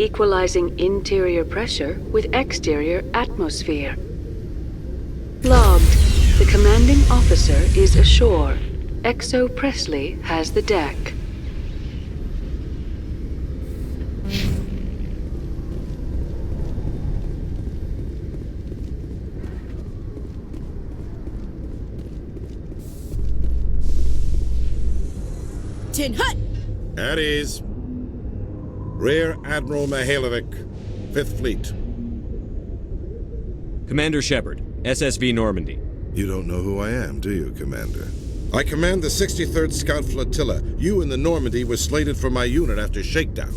equalizing interior pressure with exterior atmosphere. Logged. The commanding officer is ashore. Exo Presley has the deck. Tin Hut! At ease. Rear Admiral Mihailovic, 5th Fleet. Commander Shepard, SSV Normandy. You don't know who I am, do you, Commander? I command the 63rd Scout Flotilla. You and the Normandy were slated for my unit after shakedown.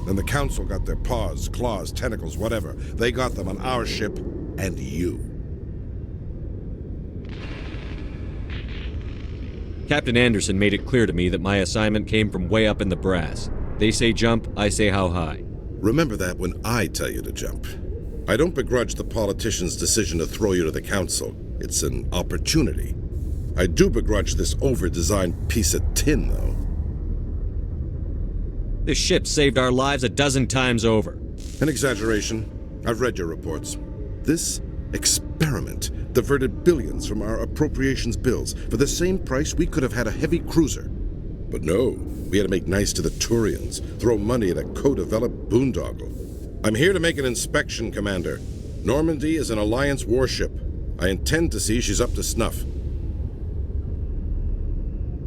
Then the Council got their paws, claws, tentacles, whatever. They got them on our ship and you. Captain Anderson made it clear to me that my assignment came from way up in the brass. They say jump, I say how high. Remember that when I tell you to jump. I don't begrudge the politician's decision to throw you to the Council. It's an opportunity. I do begrudge this over-designed piece of tin, though. This ship saved our lives a dozen times over. An exaggeration. I've read your reports. This experiment diverted billions from our appropriations bills. For the same price, we could have had a heavy cruiser. But no, we had to make nice to the Turians, throw money at a co-developed boondoggle. I'm here to make an inspection, Commander. Normandy is an Alliance warship. I intend to see she's up to snuff.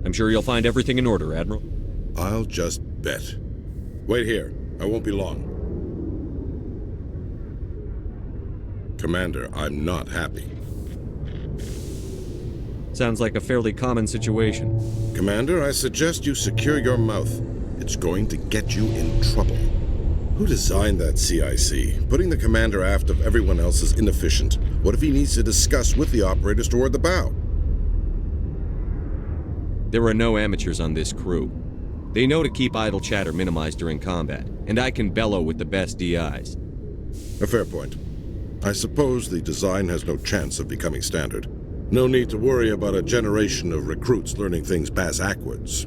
I'm sure you'll find everything in order, Admiral. I'll just bet. Wait here. I won't be long. Commander, I'm not happy. Sounds like a fairly common situation. Commander, I suggest you secure your mouth. It's going to get you in trouble. Who designed that CIC? Putting the commander aft of everyone else is inefficient. What if he needs to discuss with the operators toward the bow? There are no amateurs on this crew. They know to keep idle chatter minimized during combat, and I can bellow with the best DIs. A fair point. I suppose the design has no chance of becoming standard. No need to worry about a generation of recruits learning things bass-ackwards.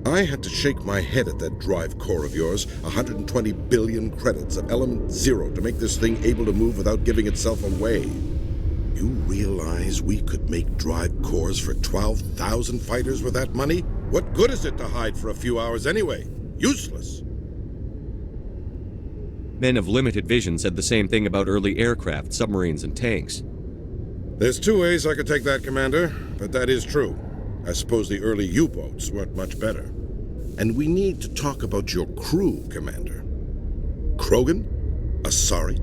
I had to shake my head at that drive core of yours. 120 billion credits of element 0 to make this thing able to move without giving itself away. You realize we could make drive cores for 12,000 fighters with that money? What good is it to hide for a few hours anyway? Useless. Men of limited vision said the same thing about early aircraft, submarines, and tanks. There's two ways I could take that, Commander, but that is true. I suppose the early U-boats weren't much better. And we need to talk about your crew, Commander. Krogan? Asari?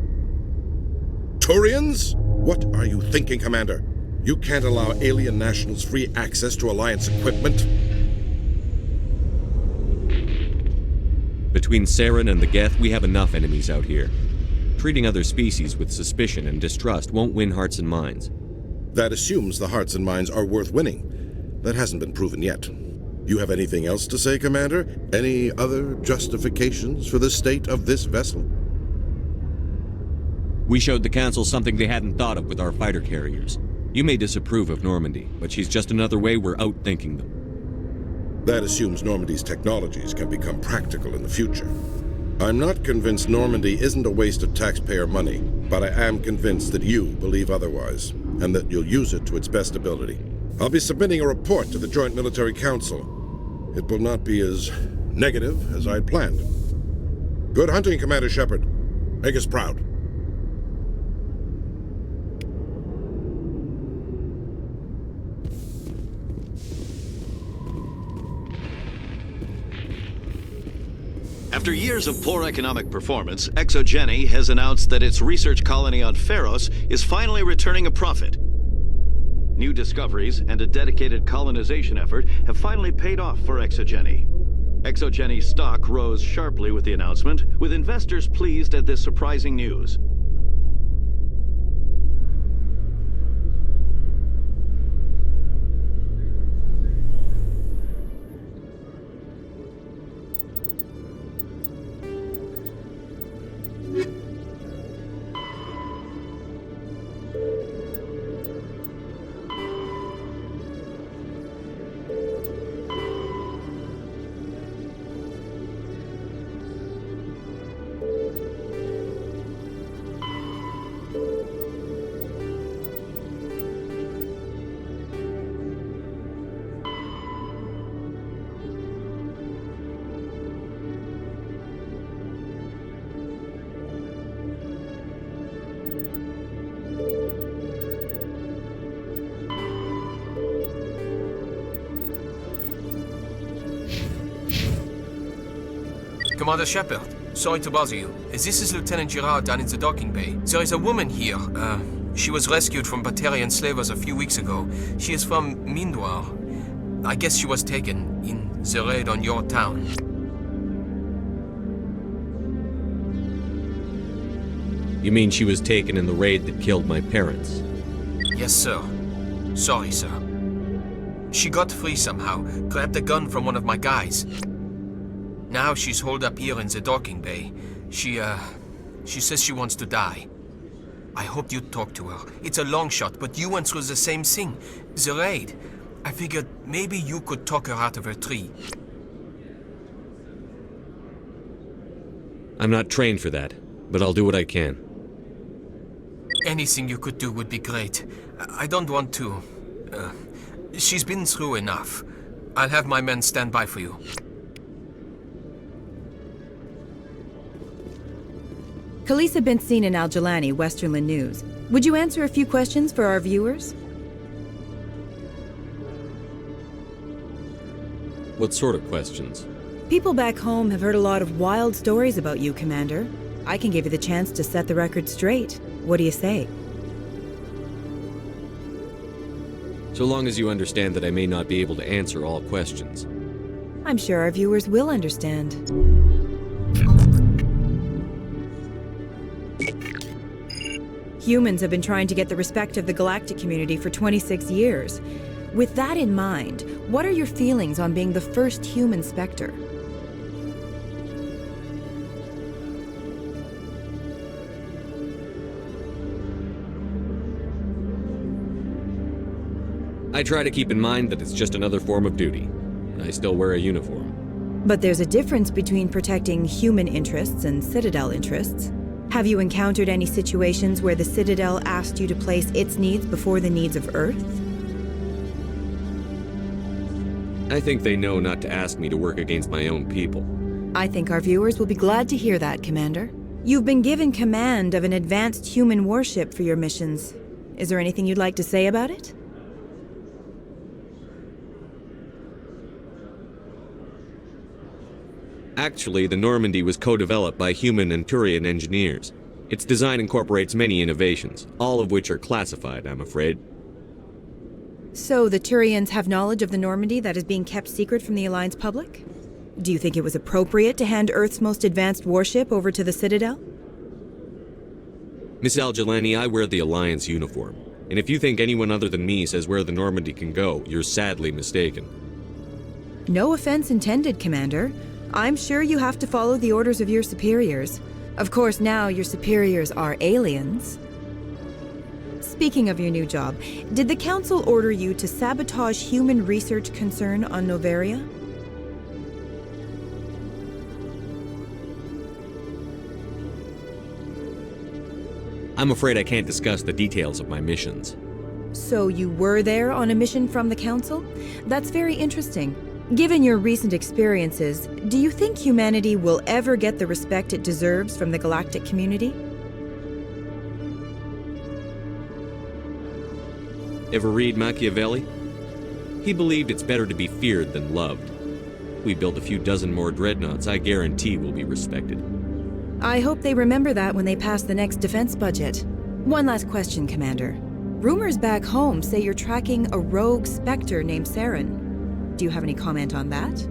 Turians? What are you thinking, Commander? You can't allow alien nationals free access to Alliance equipment. Between Saren and the Geth, we have enough enemies out here. Treating other species with suspicion and distrust won't win hearts and minds. That assumes the hearts and minds are worth winning. That hasn't been proven yet. You have anything else to say, Commander? Any other justifications for the state of this vessel? We showed the Council something they hadn't thought of with our fighter carriers. You may disapprove of Normandy, but she's just another way we're outthinking them. That assumes Normandy's technologies can become practical in the future. I'm not convinced Normandy isn't a waste of taxpayer money, but I am convinced that you believe otherwise, and that you'll use it to its best ability. I'll be submitting a report to the Joint Military Council. It will not be as negative as I'd planned. Good hunting, Commander Shepard. Make us proud. After years of poor economic performance, ExoGeni has announced that its research colony on Pharos is finally returning a profit. New discoveries and a dedicated colonization effort have finally paid off for ExoGeni. ExoGeni's stock rose sharply with the announcement, with investors pleased at this surprising news. Commander Shepard, sorry to bother you. This is Lieutenant Girard down in the docking bay. There is a woman here. She was rescued from Batarian slavers a few weeks ago. She is from Mindwar. I guess she was taken in the raid on your town. You mean she was taken in the raid that killed my parents? Yes, sir. Sorry, sir. She got free somehow, grabbed a gun from one of my guys. Now she's holed up here in the docking bay. She says she wants to die. I hoped you'd talk to her. It's a long shot, but you went through the same thing. The raid. I figured maybe you could talk her out of her tree. I'm not trained for that, but I'll do what I can. Anything you could do would be great. I don't want to... she's been through enough. I'll have my men stand by for you. Khalisah bint Sinan Al-Jilani, Westerland News. Would you answer a few questions for our viewers? What sort of questions? People back home have heard a lot of wild stories about you, Commander. I can give you the chance to set the record straight. What do you say? So long as you understand that I may not be able to answer all questions. I'm sure our viewers will understand. Humans have been trying to get the respect of the galactic community for 26 years. With that in mind, what are your feelings on being the first human Spectre? I try to keep in mind that it's just another form of duty. I still wear a uniform. But there's a difference between protecting human interests and Citadel interests. Have you encountered any situations where the Citadel asked you to place its needs before the needs of Earth? I think they know not to ask me to work against my own people. I think our viewers will be glad to hear that, Commander. You've been given command of an advanced human warship for your missions. Is there anything you'd like to say about it? Actually, the Normandy was co-developed by human and Turian engineers. Its design incorporates many innovations, all of which are classified, I'm afraid. So the Turians have knowledge of the Normandy that is being kept secret from the Alliance public? Do you think it was appropriate to hand Earth's most advanced warship over to the Citadel? Miss Al-Jilani, I wear the Alliance uniform. And if you think anyone other than me says where the Normandy can go, you're sadly mistaken. No offense intended, Commander. I'm sure you have to follow the orders of your superiors. Of course, now your superiors are aliens. Speaking of your new job, did the Council order you to sabotage human research concern on Noveria? I'm afraid I can't discuss the details of my missions. So you were there on a mission from the Council? That's very interesting. Given your recent experiences, do you think humanity will ever get the respect it deserves from the galactic community? Ever read Machiavelli? He believed it's better to be feared than loved. We build a few dozen more dreadnoughts, I guarantee we'll be respected. I hope they remember that when they pass the next defense budget. One last question, Commander. Rumors back home say you're tracking a rogue Spectre named Saren. Do you have any comment on that?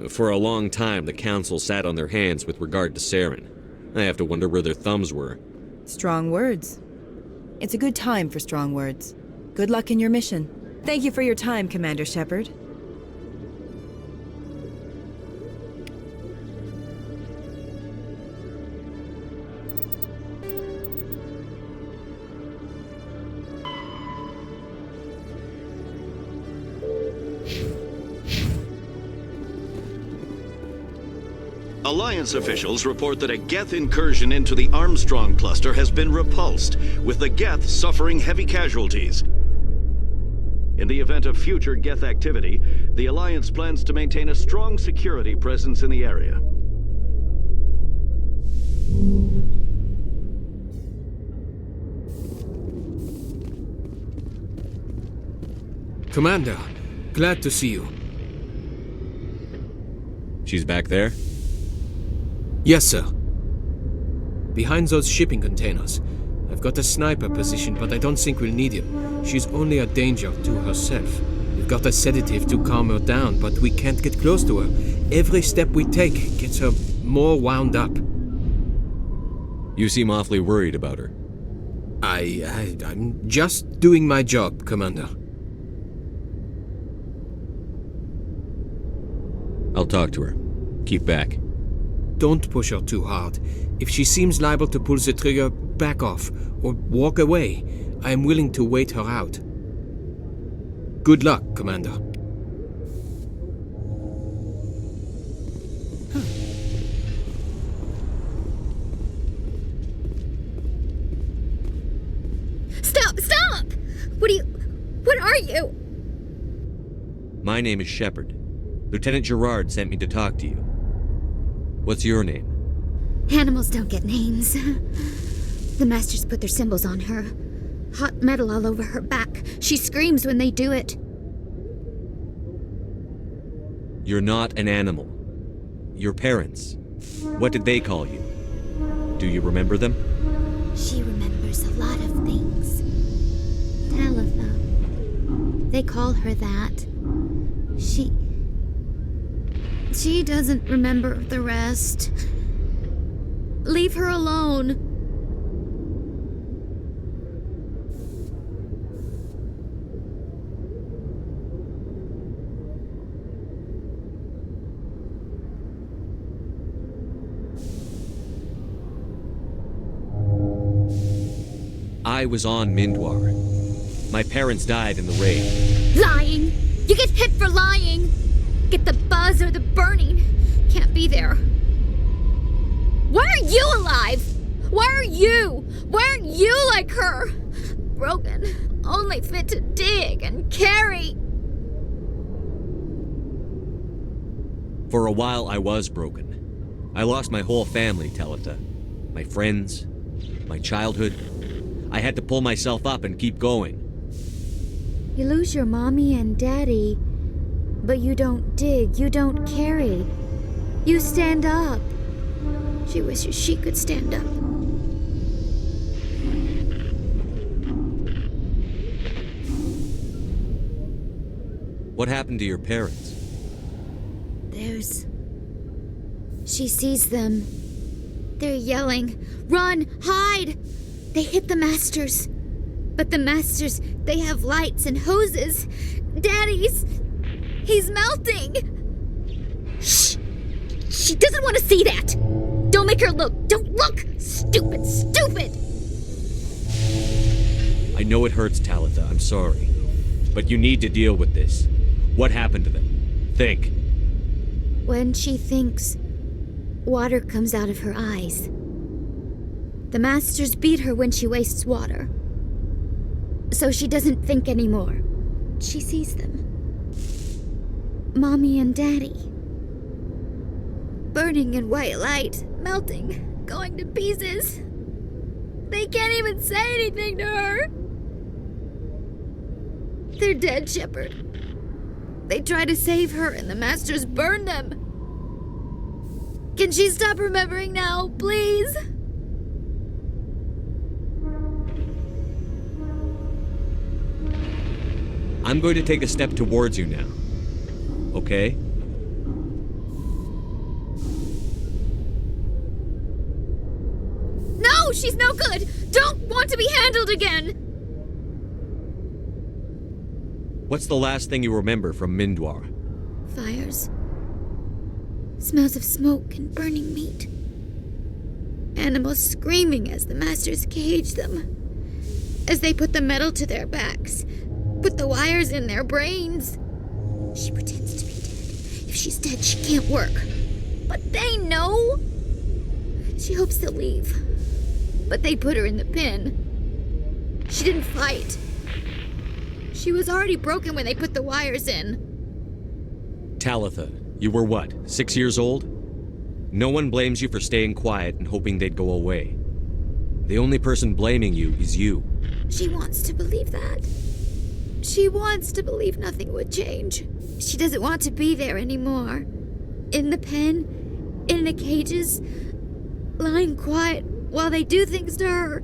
For a long time, the Council sat on their hands with regard to Saren. I have to wonder where their thumbs were. Strong words. It's a good time for strong words. Good luck in your mission. Thank you for your time, Commander Shepard. Alliance officials report that a Geth incursion into the Armstrong cluster has been repulsed, with the Geth suffering heavy casualties. In the event of future Geth activity, the Alliance plans to maintain a strong security presence in the area. Commander, glad to see you. She's back there? Yes, sir. Behind those shipping containers. I've got a sniper position, but I don't think we'll need him. She's only a danger to herself. We've got a sedative to calm her down, but we can't get close to her. Every step we take gets her more wound up. You seem awfully worried about her. I'm just doing my job, Commander. I'll talk to her. Keep back. Don't push her too hard. If she seems liable to pull the trigger, back off, or walk away. I am willing to wait her out. Good luck, Commander. Stop! What are you? My name is Shepard. Lieutenant Gerard sent me to talk to you. What's your name? Animals don't get names. The Masters put their symbols on her. Hot metal all over her back. She screams when they do it. You're not an animal. Your parents. What did they call you? Do you remember them? She remembers a lot of things. Talitha. They call her that. She doesn't remember the rest. Leave her alone. I was on Mindwar. My parents died in the raid. Lying! You get hit for lying! Get the buzz or the burning. Can't be there. Why are you alive? Why aren't you like her? Broken, only fit to dig and carry. For a while, I was broken. I lost my whole family, Talitha. My friends, my childhood. I had to pull myself up and keep going. You lose your mommy and daddy, but you don't dig, you don't carry. You stand up. She wishes she could stand up. What happened to your parents? She sees them. They're yelling, "Run! Hide!" They hit the Masters. But the Masters, they have lights and hoses. Daddy's... he's melting! Shh! She doesn't want to see that! Don't make her look! Don't look! Stupid! I know it hurts, Talitha. I'm sorry. But you need to deal with this. What happened to them? Think. When she thinks, water comes out of her eyes. The Masters beat her when she wastes water. So she doesn't think anymore. She sees them. Mommy and Daddy. Burning in white light, melting, going to pieces. They can't even say anything to her. They're dead, Shepard. They try to save her and the Masters burn them. Can she stop remembering now, please? I'm going to take a step towards you now. Okay? No, she's no good! Don't want to be handled again! What's the last thing you remember from Mindwar? Fires. Smells of smoke and burning meat. Animals screaming as the Masters cage them. As they put the metal to their backs. Put the wires in their brains. She pretends to be dead. If she's dead, she can't work. But they know? She hopes they'll leave. But they put her in the pen. She didn't fight. She was already broken when they put the wires in. Talitha, you were what, 6 years old? No one blames you for staying quiet and hoping they'd go away. The only person blaming you is you. She wants to believe that. She wants to believe nothing would change. She doesn't want to be there anymore. In the pen, in the cages, lying quiet while they do things to her.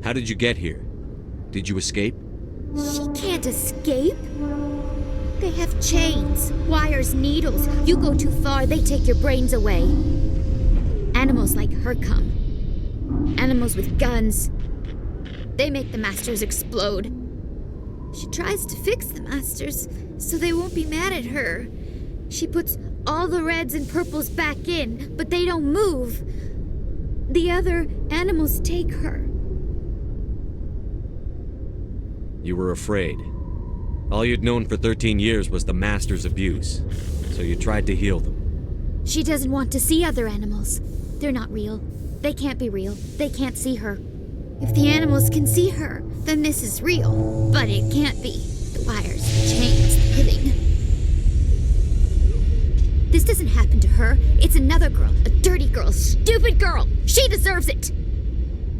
How did you get here? Did you escape? She can't escape. They have chains, wires, needles. You go too far, they take your brains away. Animals like her come. Animals with guns. They make the Masters explode. She tries to fix the Masters so they won't be mad at her. She puts all the reds and purples back in, but they don't move. The other animals take her. You were afraid. All you'd known for 13 years was the Master's abuse, so you tried to heal them. She doesn't want to see other animals. They're not real. They can't be real. They can't see her. If the animals can see her, then this is real. But it can't be. The wires, the chains, the hitting. This doesn't happen to her. It's another girl. A dirty girl. Stupid girl. She deserves it.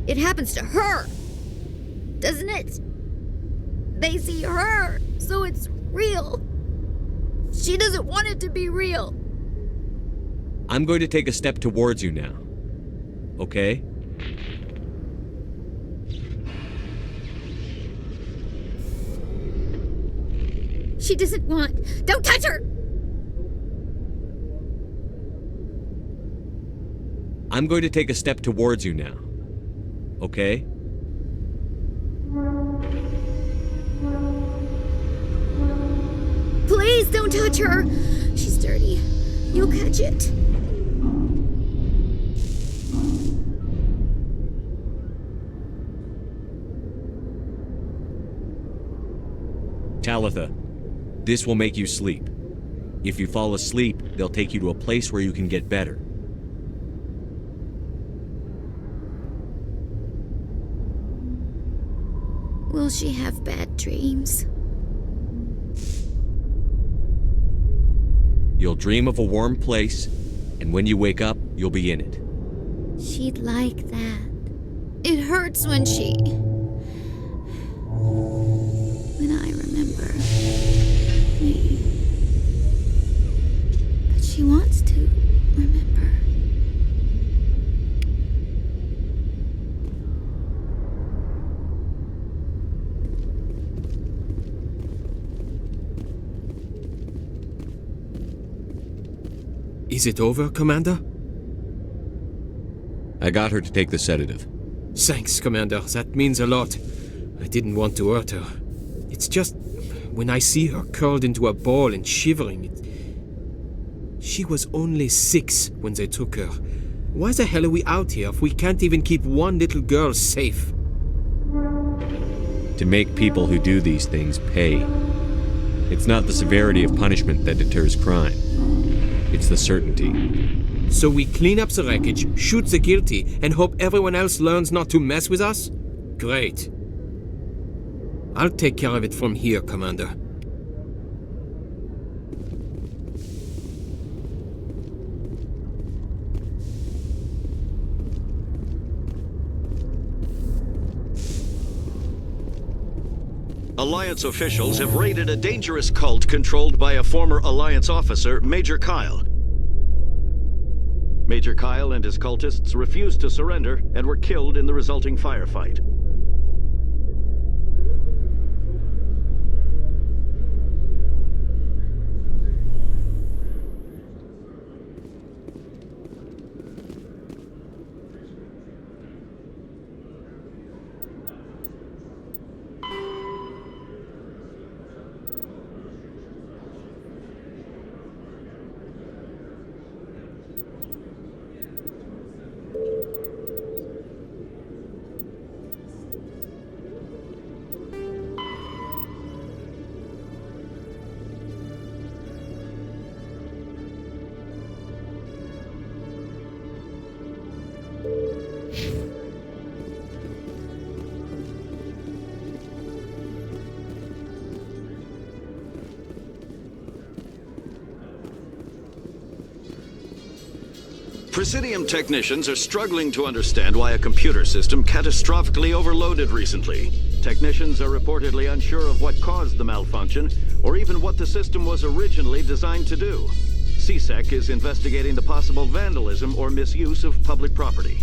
It happens to her. Doesn't it? They see her, so it's real. She doesn't want it to be real. I'm going to take a step towards you now. Okay? She doesn't want... Don't touch her! I'm going to take a step towards you now. Okay? Please don't touch her! She's dirty. You'll catch it. Talitha, this will make you sleep. If you fall asleep, they'll take you to a place where you can get better. Will she have bad dreams? You'll dream of a warm place, and when you wake up, you'll be in it. She'd like that. It hurts when she... When I remember me. But she wants to remember. Is it over, Commander? I got her to take the sedative. Thanks, Commander. That means a lot. I didn't want to hurt her. It's just... when I see her curled into a ball and shivering, She was only 6 when they took her. Why the hell are we out here if we can't even keep one little girl safe? To make people who do these things pay. It's not the severity of punishment that deters crime. It's the certainty. So we clean up the wreckage, shoot the guilty, and hope everyone else learns not to mess with us? Great. I'll take care of it from here, Commander. Alliance officials have raided a dangerous cult controlled by a former Alliance officer, Major Kyle. Major Kyle and his cultists refused to surrender and were killed in the resulting firefight. Presidium technicians are struggling to understand why a computer system catastrophically overloaded recently. Technicians are reportedly unsure of what caused the malfunction, or even what the system was originally designed to do. CSEC is investigating the possible vandalism or misuse of public property.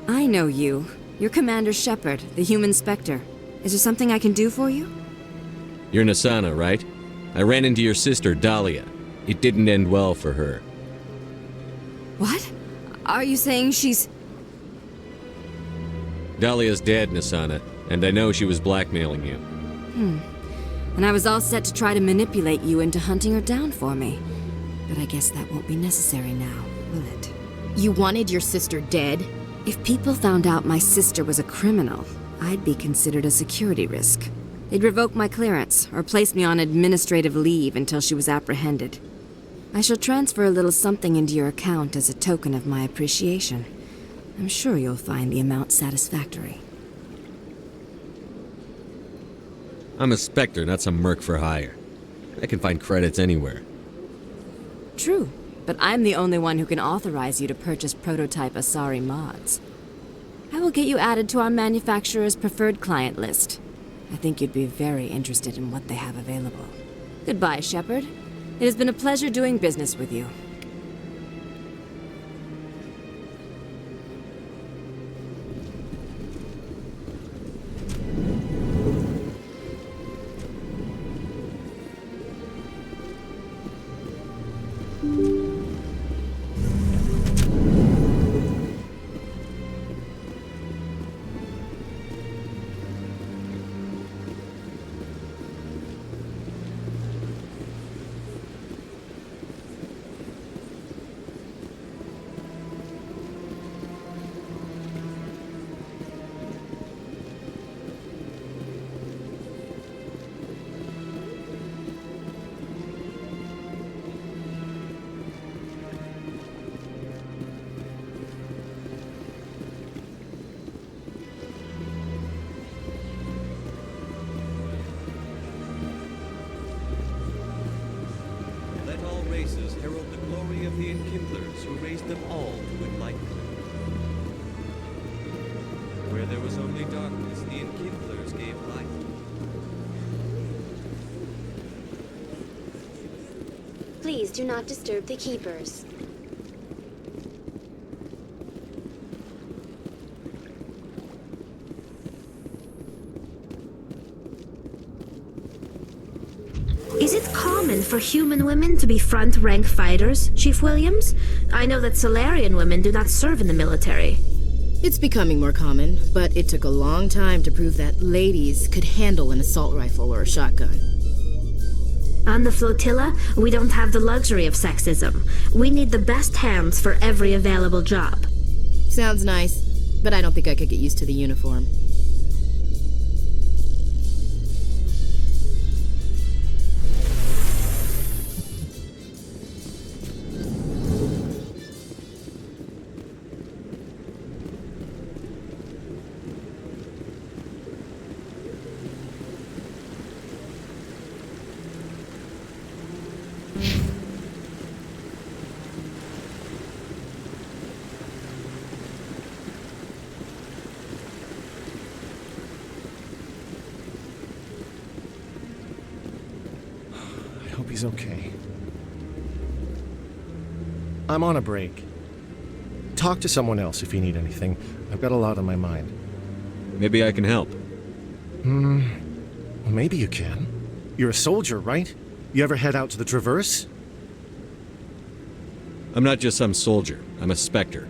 I know you. You're Commander Shepard, the human Spectre. Is there something I can do for you? You're Nassana, right? I ran into your sister, Dahlia. It didn't end well for her. What? Are you saying she's... Dahlia's dead, Nassana, and I know she was blackmailing you. And I was all set to try to manipulate you into hunting her down for me. But I guess that won't be necessary now, will it? You wanted your sister dead? If people found out my sister was a criminal, I'd be considered a security risk. They'd revoke my clearance, or place me on administrative leave until she was apprehended. I shall transfer a little something into your account as a token of my appreciation. I'm sure you'll find the amount satisfactory. I'm a Spectre, not some merc for hire. I can find credits anywhere. True, but I'm the only one who can authorize you to purchase prototype Asari mods. I will get you added to our manufacturer's preferred client list. I think you'd be very interested in what they have available. Goodbye, Shepard. It has been a pleasure doing business with you. Let all races herald the glory of the Enkindlers who raised them all to enlightenment. Where there was only darkness, the Enkindlers gave light. Please do not disturb the keepers. Is it common for human women to be front-rank fighters, Chief Williams? I know that Solarian women do not serve in the military. It's becoming more common, but it took a long time to prove that ladies could handle an assault rifle or a shotgun. On the flotilla, we don't have the luxury of sexism. We need the best hands for every available job. Sounds nice, but I don't think I could get used to the uniform. I hope he's okay. I'm on a break. Talk to someone else if you need anything. I've got a lot on my mind. Maybe I can help. Well, maybe you can. You're a soldier, right? You ever head out to the Traverse? I'm not just some soldier. I'm a Spectre.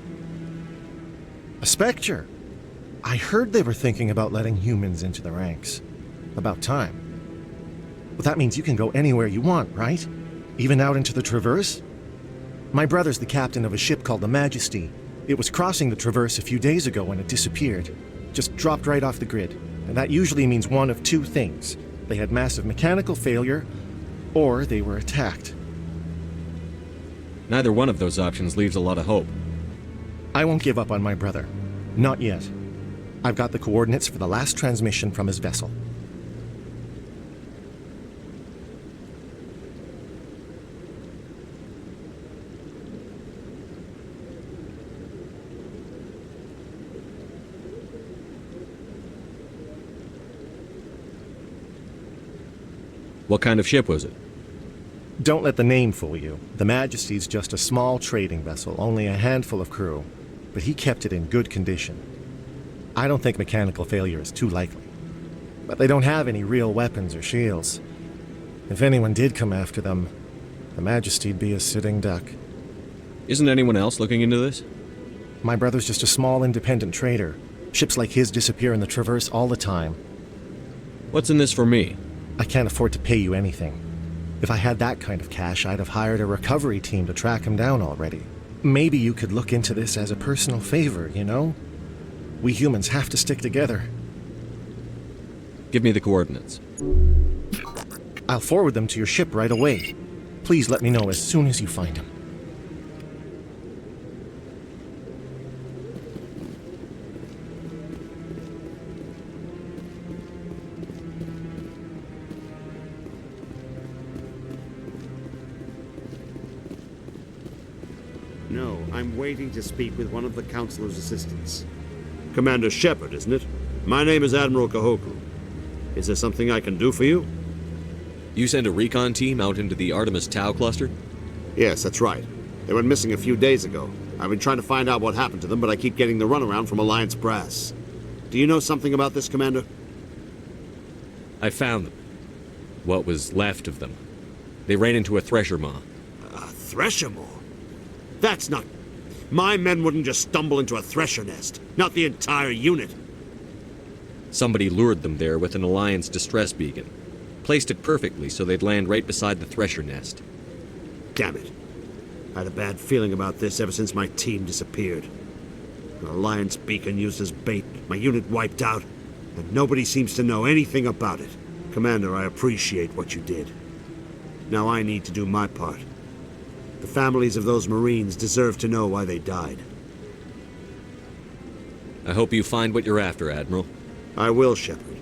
A Spectre? I heard they were thinking about letting humans into the ranks. About time. Well, that means you can go anywhere you want, right? Even out into the Traverse? My brother's the captain of a ship called the Majesty. It was crossing the Traverse a few days ago when it disappeared. Just dropped right off the grid. And that usually means one of two things. They had massive mechanical failure, or they were attacked. Neither one of those options leaves a lot of hope. I won't give up on my brother. Not yet. I've got the coordinates for the last transmission from his vessel. What kind of ship was it? Don't let the name fool you. The Majesty's just a small trading vessel, only a handful of crew. But he kept it in good condition. I don't think mechanical failure is too likely. But they don't have any real weapons or shields. If anyone did come after them, the Majesty'd be a sitting duck. Isn't anyone else looking into this? My brother's just a small independent trader. Ships like his disappear in the Traverse all the time. What's in this for me? I can't afford to pay you anything. If I had that kind of cash, I'd have hired a recovery team to track him down already. Maybe you could look into this as a personal favor, you know? We humans have to stick together. Give me the coordinates. I'll forward them to your ship right away. Please let me know as soon as you find them. No, I'm waiting to speak with one of the Councilor's assistants. Commander Shepard, isn't it? My name is Admiral Kahoku. Is there something I can do for you? You sent a recon team out into the Artemis Tau cluster? Yes, that's right. They went missing a few days ago. I've been trying to find out what happened to them, but I keep getting the runaround from Alliance brass. Do you know something about this, Commander? I found them. What was left of them. They ran into a Thresher Maw. A Thresher Maw? That's not... My men wouldn't just stumble into a Thresher nest. Not the entire unit. Somebody lured them there with an Alliance distress beacon. Placed it perfectly so they'd land right beside the Thresher nest. Damn it. I had a bad feeling about this ever since my team disappeared. An Alliance beacon used as bait, my unit wiped out, and nobody seems to know anything about it. Commander, I appreciate what you did. Now I need to do my part. The families of those Marines deserve to know why they died. I hope you find what you're after, Admiral. I will, Shepard.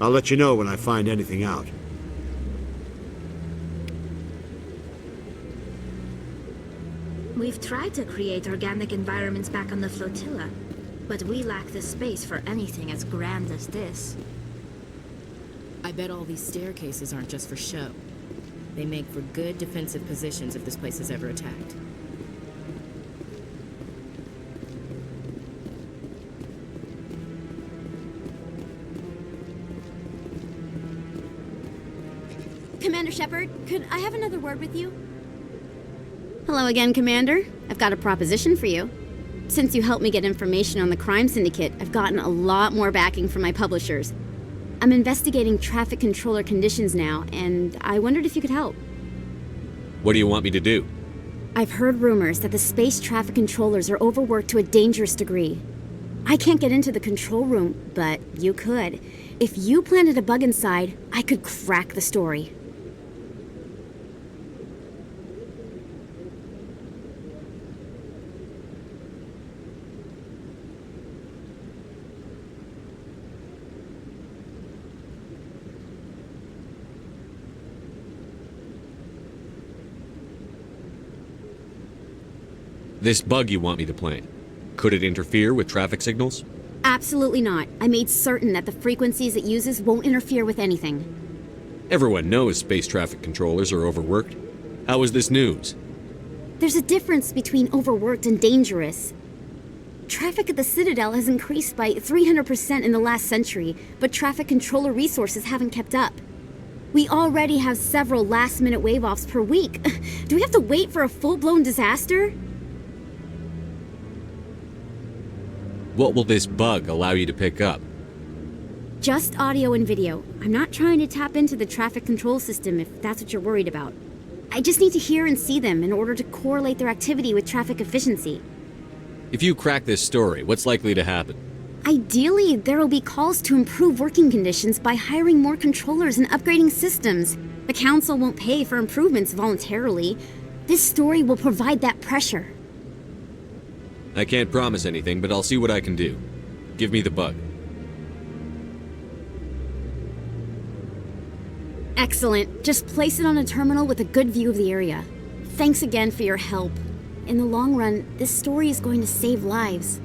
I'll let you know when I find anything out. We've tried to create organic environments back on the flotilla, but we lack the space for anything as grand as this. I bet all these staircases aren't just for show. They make for good defensive positions if this place is ever attacked. Commander Shepard, could I have another word with you? Hello again, Commander. I've got a proposition for you. Since you helped me get information on the crime syndicate, I've gotten a lot more backing from my publishers. I'm investigating traffic controller conditions now, and I wondered if you could help. What do you want me to do? I've heard rumors that the space traffic controllers are overworked to a dangerous degree. I can't get into the control room, but you could. If you planted a bug inside, I could crack the story. This bug you want me to plant, could it interfere with traffic signals? Absolutely not. I made certain that the frequencies it uses won't interfere with anything. Everyone knows space traffic controllers are overworked. How is this news? There's a difference between overworked and dangerous. Traffic at the Citadel has increased by 300% in the last century, but traffic controller resources haven't kept up. We already have several last-minute wave-offs per week. Do we have to wait for a full-blown disaster? What will this bug allow you to pick up? Just audio and video. I'm not trying to tap into the traffic control system if that's what you're worried about. I just need to hear and see them in order to correlate their activity with traffic efficiency. If you crack this story, what's likely to happen? Ideally, there will be calls to improve working conditions by hiring more controllers and upgrading systems. The council won't pay for improvements voluntarily. This story will provide that pressure. I can't promise anything, but I'll see what I can do. Give me the bug. Excellent. Just place it on a terminal with a good view of the area. Thanks again for your help. In the long run, this story is going to save lives.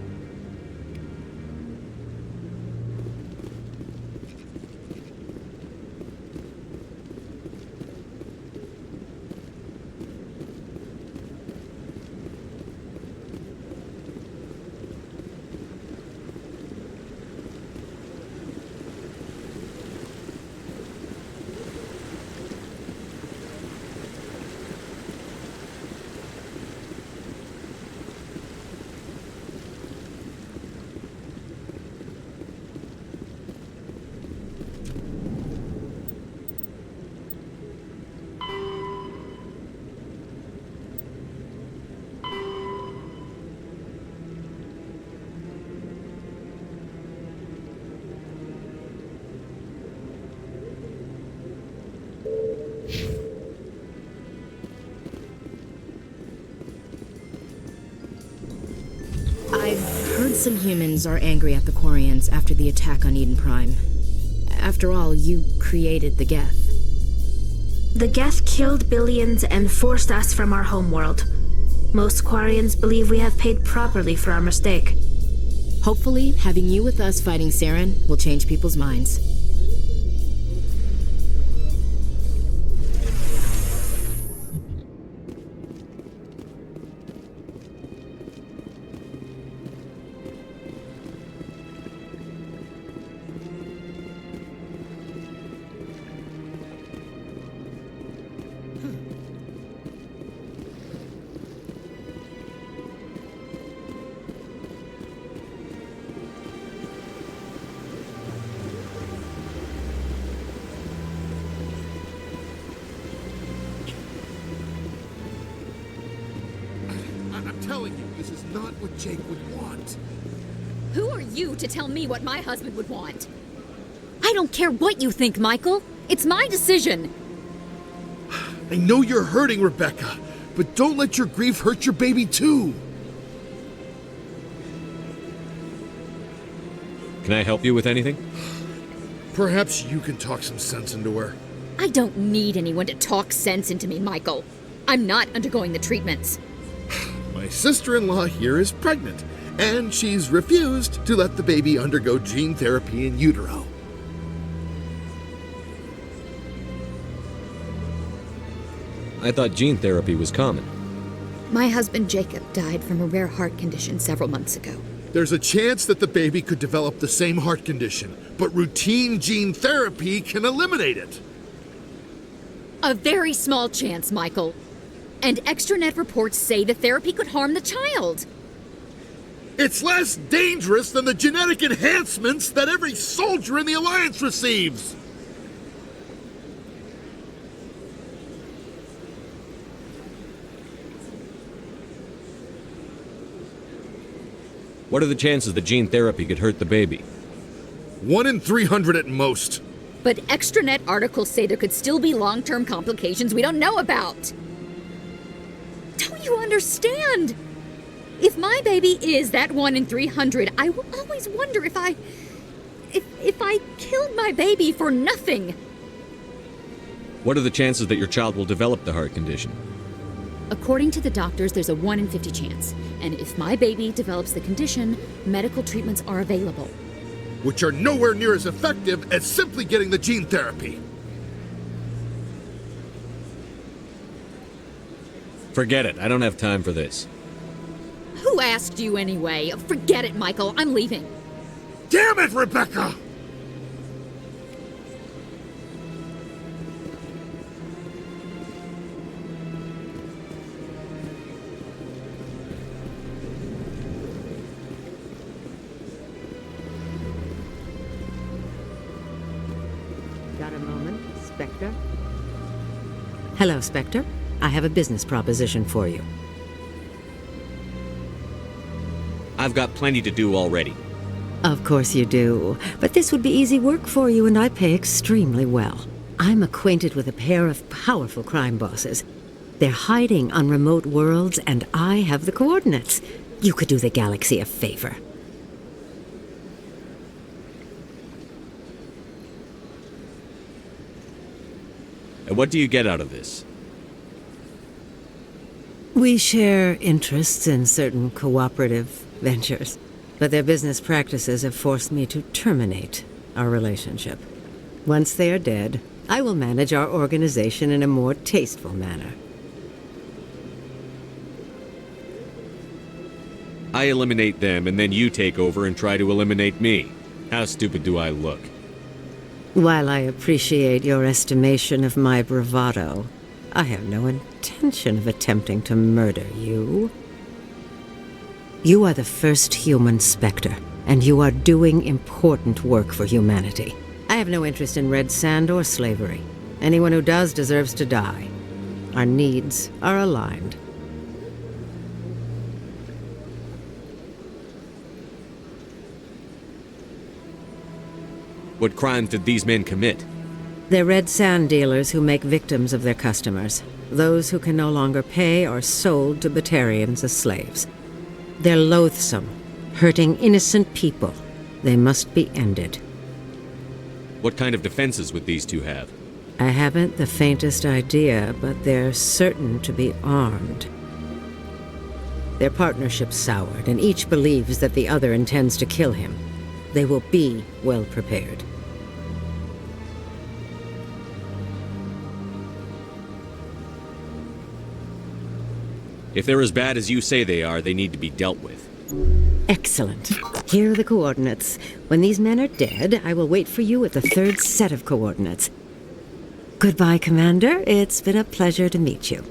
I've heard some humans are angry at the Quarians after the attack on Eden Prime. After all, you created the Geth. The Geth killed billions and forced us from our homeworld. Most Quarians believe we have paid properly for our mistake. Hopefully, having you with us fighting Saren will change people's minds. I'm telling you, this is not what Jake would want. Who are you to tell me what my husband would want? I don't care what you think, Michael. It's my decision. I know you're hurting, Rebecca, but don't let your grief hurt your baby too. Can I help you with anything? Perhaps you can talk some sense into her. I don't need anyone to talk sense into me, Michael. I'm not undergoing the treatments. My sister-in-law here is pregnant, and she's refused to let the baby undergo gene therapy in utero. I thought gene therapy was common. My husband Jacob died from a rare heart condition several months ago. There's a chance that the baby could develop the same heart condition, but routine gene therapy can eliminate it. A very small chance, Michael. And extranet reports say the therapy could harm the child. It's less dangerous than the genetic enhancements that every soldier in the Alliance receives. What are the chances that gene therapy could hurt the baby? 1 in 300 at most. But extranet articles say there could still be long-term complications we don't know about. Don't you understand? If my baby is that 1 in 300, I will always wonder if I killed my baby for nothing. What are the chances that your child will develop the heart condition? According to the doctors, there's a 1 in 50 chance. And if my baby develops the condition, medical treatments are available. Which are nowhere near as effective as simply getting the gene therapy. Forget it. I don't have time for this. Who asked you anyway? Forget it, Michael. I'm leaving. Damn it, Rebecca! Got a moment, Spectre? Hello, Spectre. I have a business proposition for you. I've got plenty to do already. Of course you do. But this would be easy work for you, and I pay extremely well. I'm acquainted with a pair of powerful crime bosses. They're hiding on remote worlds, and I have the coordinates. You could do the galaxy a favor. And what do you get out of this? We share interests in certain cooperative ventures, but their business practices have forced me to terminate our relationship. Once they are dead, I will manage our organization in a more tasteful manner. I eliminate them, and then you take over and try to eliminate me. How stupid do I look? While I appreciate your estimation of my bravado, I have no intention of attempting to murder you. You are the first human Spectre, and you are doing important work for humanity. I have no interest in red sand or slavery. Anyone who does deserves to die. Our needs are aligned. What crimes did these men commit? They're red sand dealers who make victims of their customers. Those who can no longer pay are sold to Batarians as slaves. They're loathsome, hurting innocent people. They must be ended. What kind of defenses would these two have? I haven't the faintest idea, but they're certain to be armed. Their partnership's soured, and each believes that the other intends to kill him. They will be well prepared. If they're as bad as you say they are, they need to be dealt with. Excellent. Here are the coordinates. When these men are dead, I will wait for you at the third set of coordinates. Goodbye, Commander. It's been a pleasure to meet you.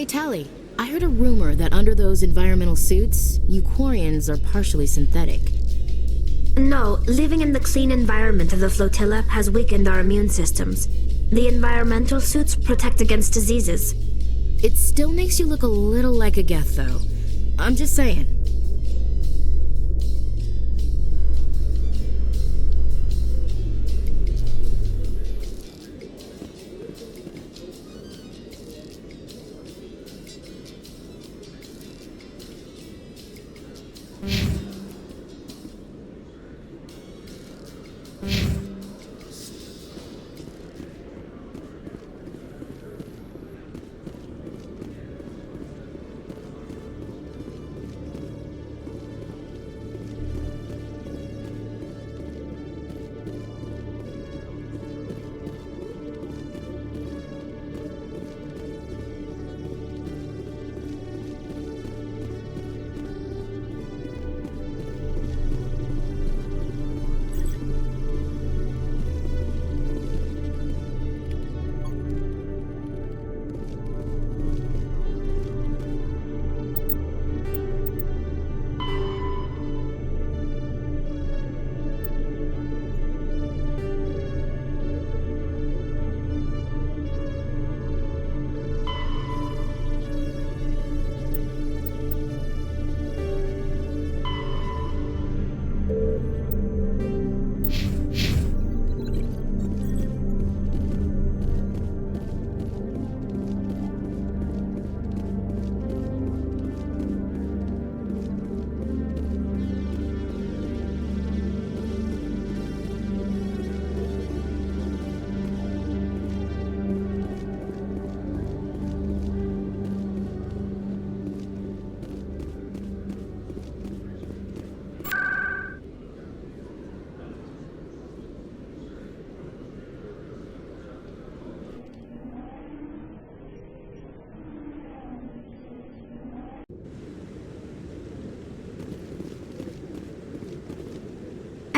Hey, Tali, I heard a rumor that under those environmental suits, Euquarians are partially synthetic. No, living in the clean environment of the flotilla has weakened our immune systems. The environmental suits protect against diseases. It still makes you look a little like a Geth, though. I'm just saying.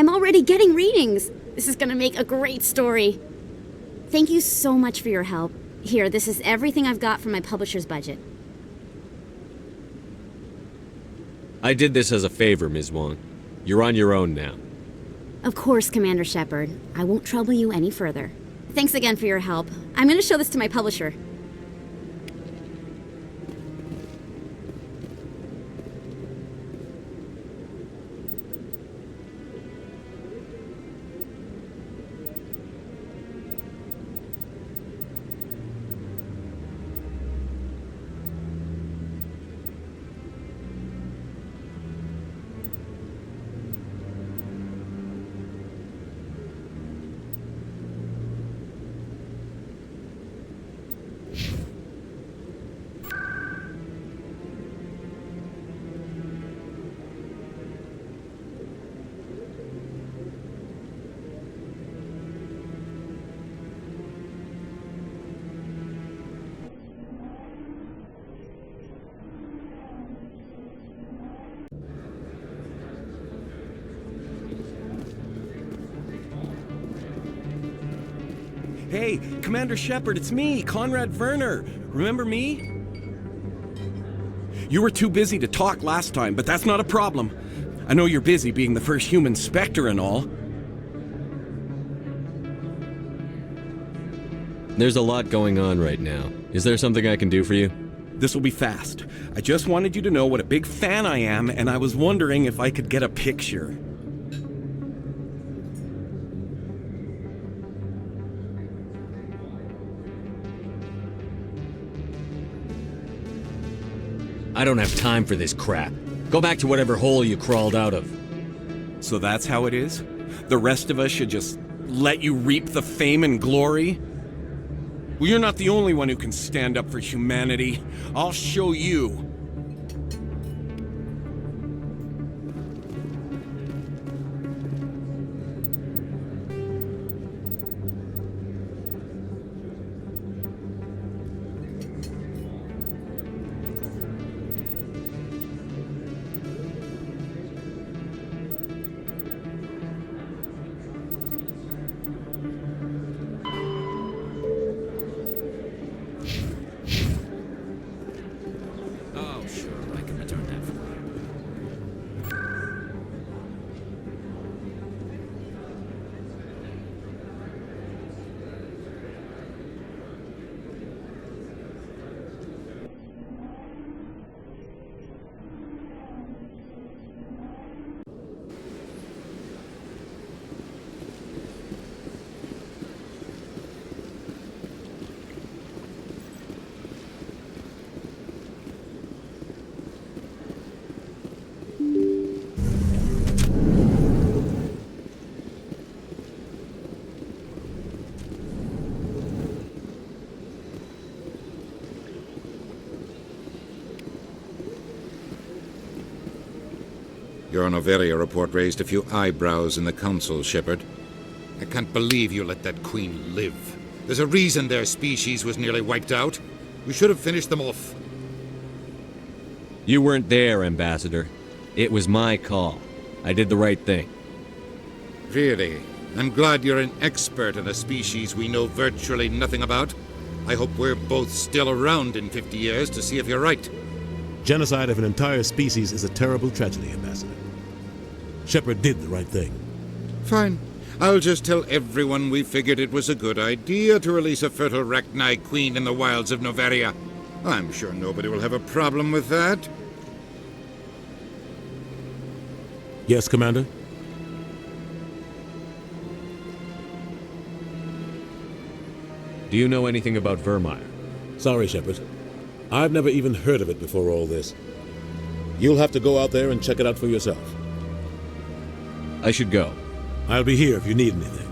I'm already getting readings. This is gonna make a great story. Thank you so much for your help. Here, this is everything I've got from my publisher's budget. I did this as a favor, Ms. Wong. You're on your own now. Of course, Commander Shepard. I won't trouble you any further. Thanks again for your help. I'm gonna show this to my publisher. Hey, Commander Shepard, it's me, Conrad Werner. Remember me? You were too busy to talk last time, but that's not a problem. I know you're busy being the first human Spectre and all. There's a lot going on right now. Is there something I can do for you? This will be fast. I just wanted you to know what a big fan I am, and I was wondering if I could get a picture. I don't have time for this crap. Go back to whatever hole you crawled out of. So that's how it is? The rest of us should just let you reap the fame and glory? Well, you're not the only one who can stand up for humanity. I'll show you. Your Noveria report raised a few eyebrows in the Council, Shepard. I can't believe you let that queen live. There's a reason their species was nearly wiped out. We should have finished them off. You weren't there, Ambassador. It was my call. I did the right thing. Really? I'm glad you're an expert in a species we know virtually nothing about. I hope we're both still around in 50 years to see if you're right. Genocide of an entire species is a terrible tragedy, Ambassador. Shepard did the right thing. Fine. I'll just tell everyone we figured it was a good idea to release a fertile Rachni queen in the wilds of Noveria. I'm sure nobody will have a problem with that. Yes, Commander? Do you know anything about Vermeer? Sorry, Shepard. I've never even heard of it before all this. You'll have to go out there and check it out for yourself. I should go. I'll be here if you need anything.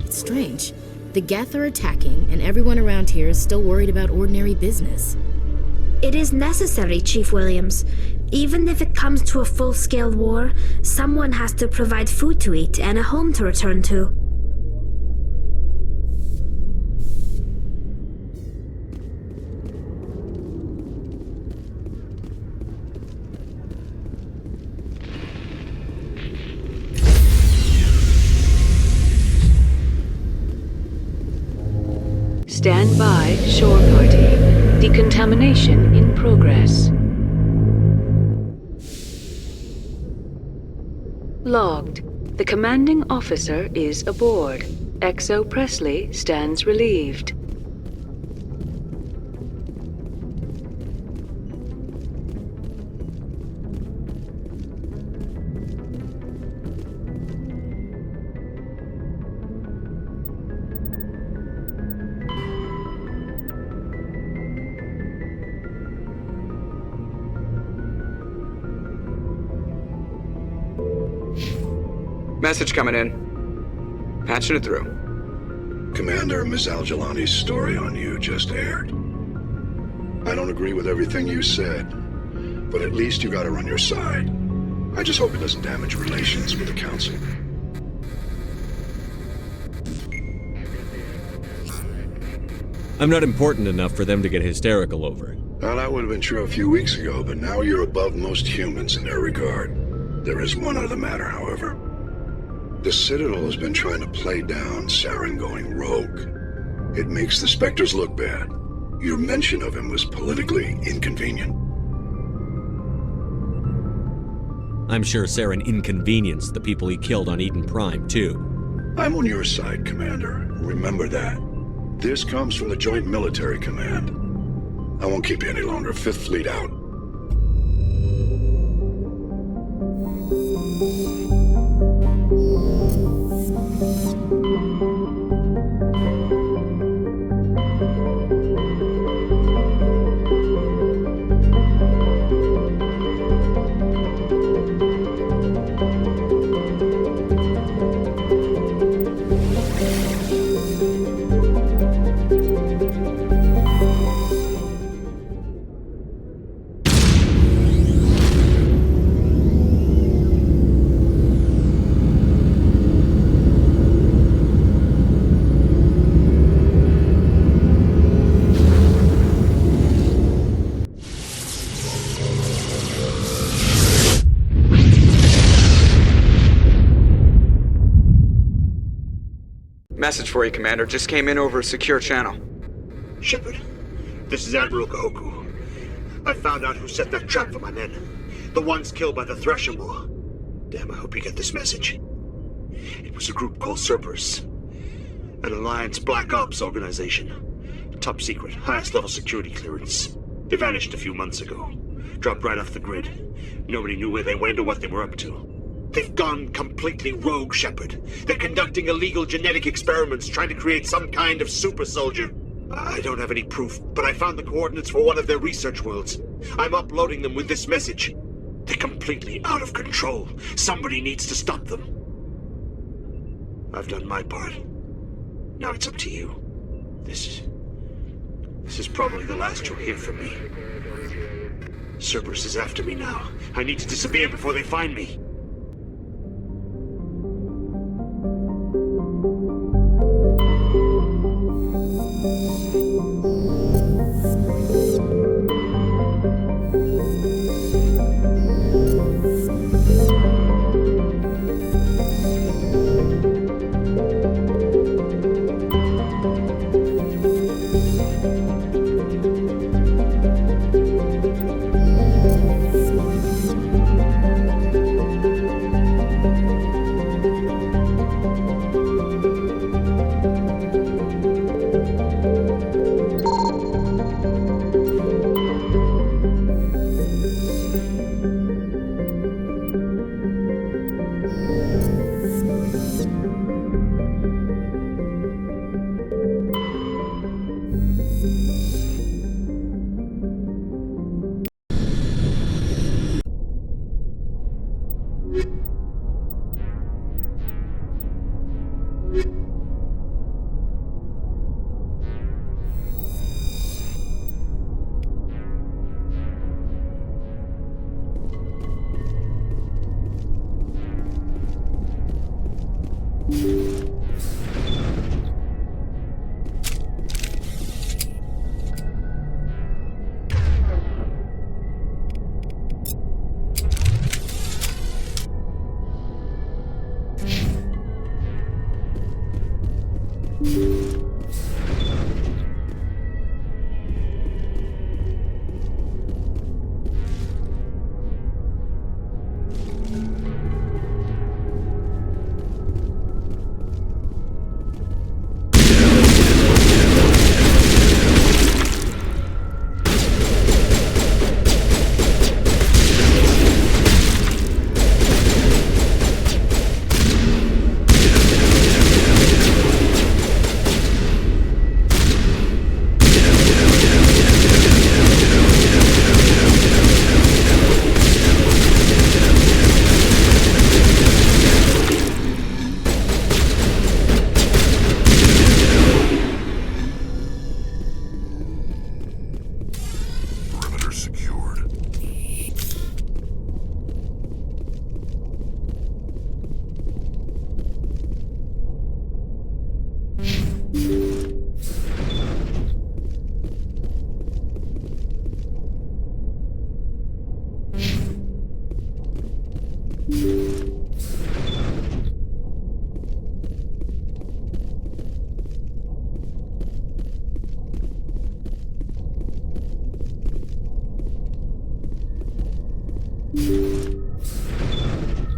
It's strange. The Geth are attacking, and everyone around here is still worried about ordinary business. It is necessary, Chief Williams. Even if it comes to a full-scale war, someone has to provide food to eat and a home to return to. Stand by, shore party. Decontamination in progress. Logged. The commanding officer is aboard. XO Presley stands relieved. Message coming in. Patching it through. Commander, Ms. Al-Jalani's story on you just aired. I don't agree with everything you said, but at least you got her on your side. I just hope it doesn't damage relations with the Council. I'm not important enough for them to get hysterical over. Well, that would have been true a few weeks ago, but now you're above most humans in their regard. There is one other matter, however. The Citadel has been trying to play down Saren going rogue. It makes the Spectres look bad. Your mention of him was politically inconvenient. I'm sure Saren inconvenienced the people he killed on Eden Prime, too. I'm on your side, Commander. Remember that. This comes from the Joint Military Command. I won't keep you any longer. Fifth Fleet out. Message for you, Commander. Just came in over a secure channel. Shepard, this is Admiral Kahoku. I found out who set that trap for my men. The ones killed by the Thresher Maw. Damn, I hope you get this message. It was a group called Cerberus. An Alliance Black Ops organization. Top secret, highest level security clearance. They vanished a few months ago. Dropped right off the grid. Nobody knew where they went or what they were up to. They've gone completely rogue, Shepard. They're conducting illegal genetic experiments, trying to create some kind of super soldier. I don't have any proof, but I found the coordinates for one of their research worlds. I'm uploading them with this message. They're completely out of control. Somebody needs to stop them. I've done my part. Now it's up to you. This is probably the last you'll hear from me. Cerberus is after me now. I need to disappear before they find me.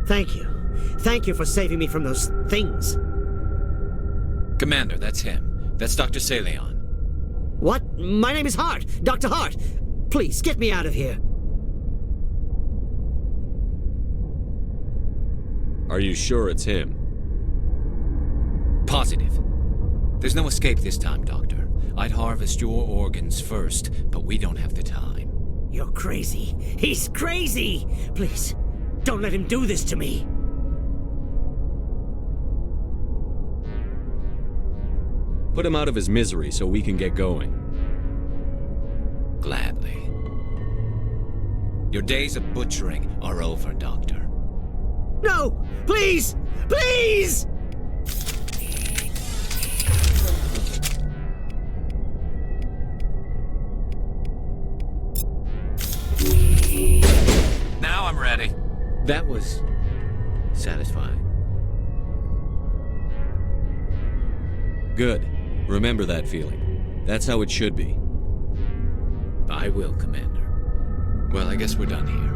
Thank you. Thank you for saving me from those things. Commander, that's him. That's Dr. Saleon. What? My name is Hart. Dr. Hart. Please, get me out of here. Are you sure it's him? Positive. There's no escape this time, Doctor. I'd harvest your organs first, but we don't have the time. You're crazy. He's crazy! Please, don't let him do this to me. Put him out of his misery so we can get going. Gladly. Your days of butchering are over, Doctor. No! Please! Please! Now I'm ready. That was satisfying. Good. Remember that feeling. That's how it should be. I will, Commander. Well, I guess we're done here.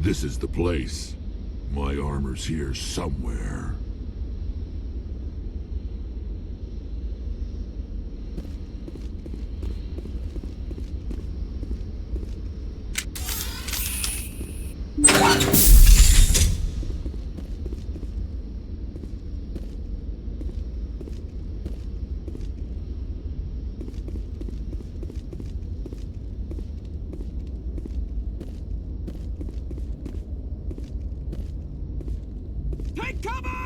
This is the place. My armor's here somewhere. Take cover!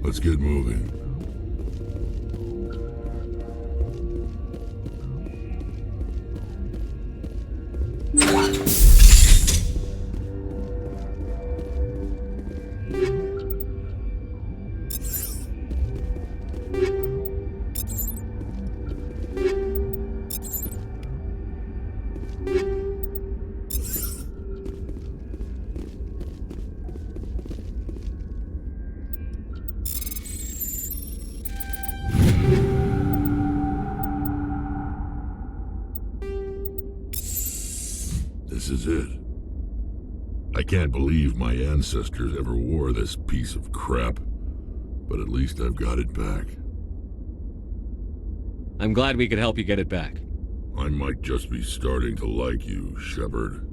Let's get moving. This is it. I can't believe my ancestors ever wore this piece of crap, but at least I've got it back. I'm glad we could help you get it back. I might just be starting to like you, Shepard.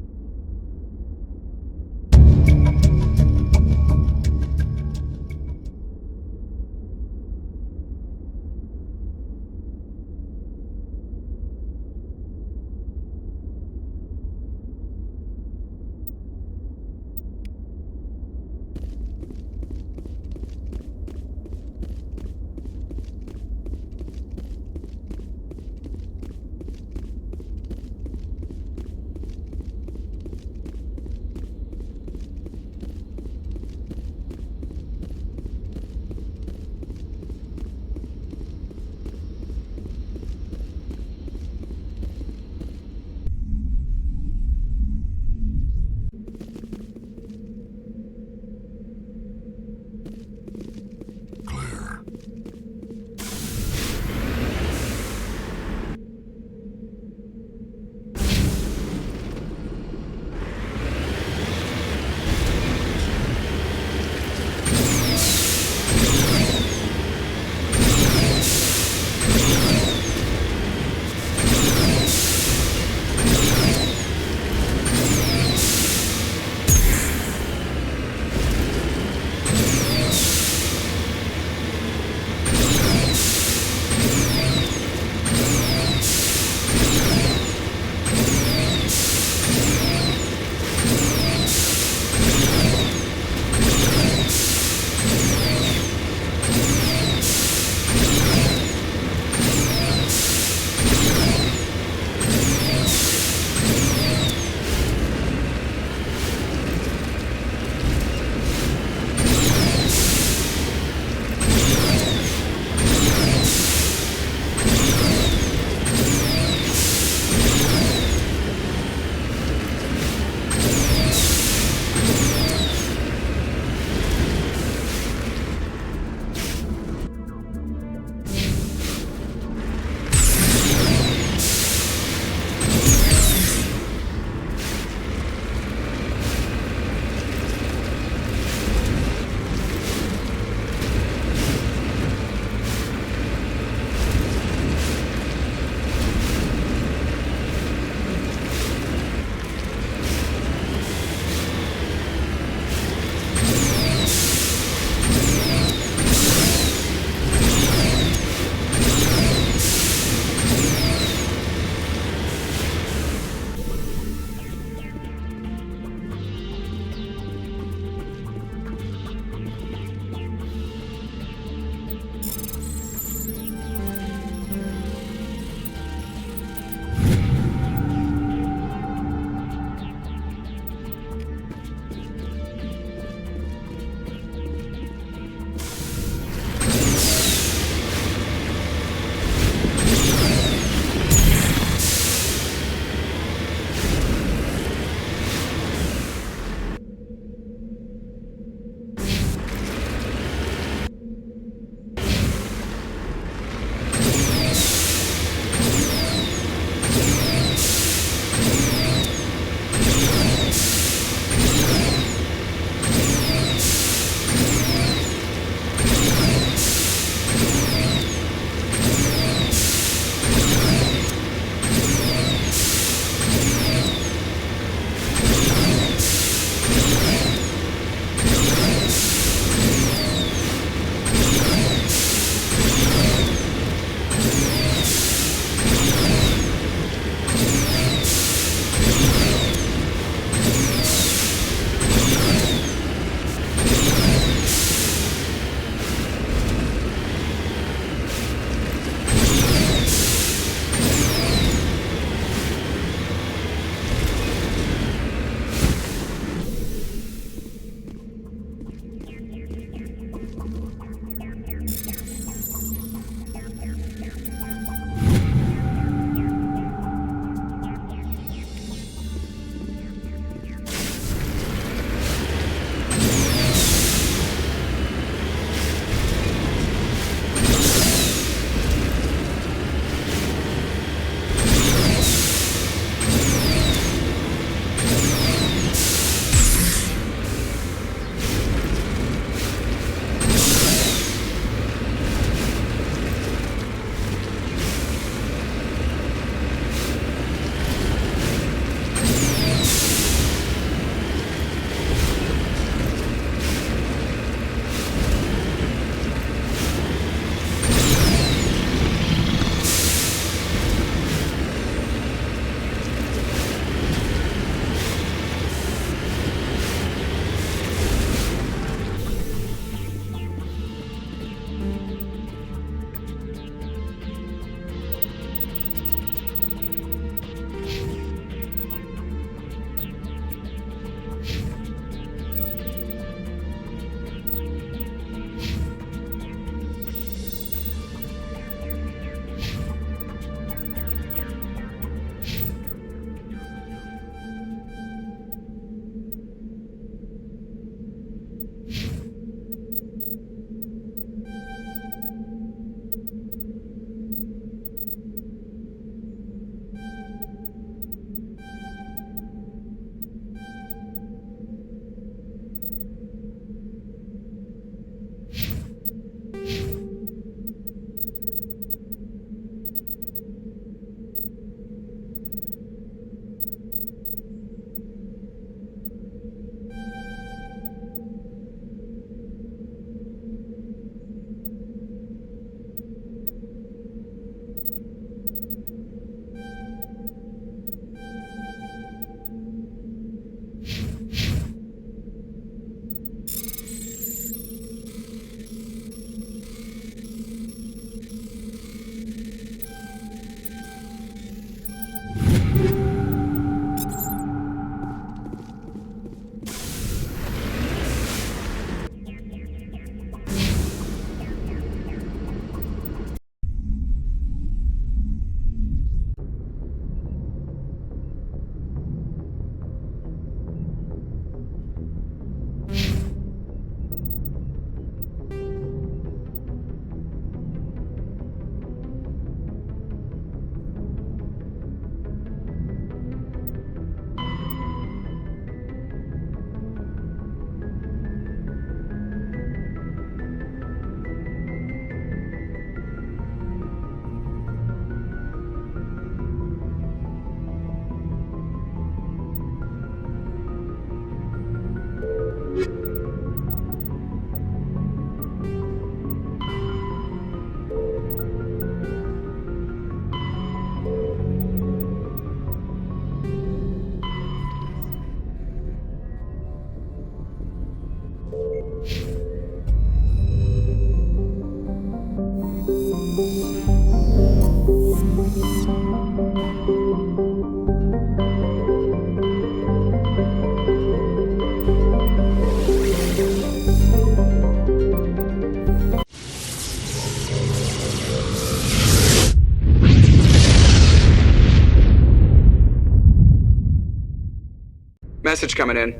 Message coming in.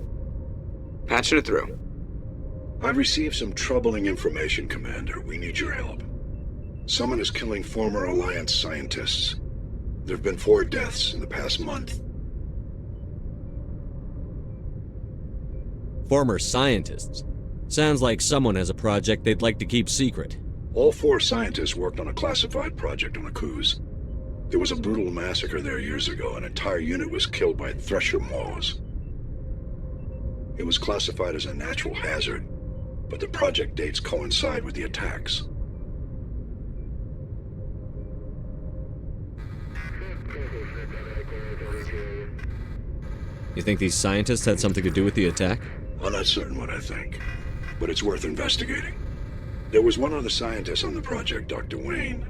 Patching it through. I've received some troubling information, Commander. We need your help. Someone is killing former Alliance scientists. There have been 4 deaths in the past month. Former scientists. Sounds like someone has a project they'd like to keep secret. All 4 scientists worked on a classified project on Akuz. There was a brutal massacre there years ago. An entire unit was killed by Thresher Maws. It was classified as a natural hazard, but the project dates coincide with the attacks. You think these scientists had something to do with the attack? I'm not certain what I think, but it's worth investigating. There was one other scientist on the project, Dr. Wayne.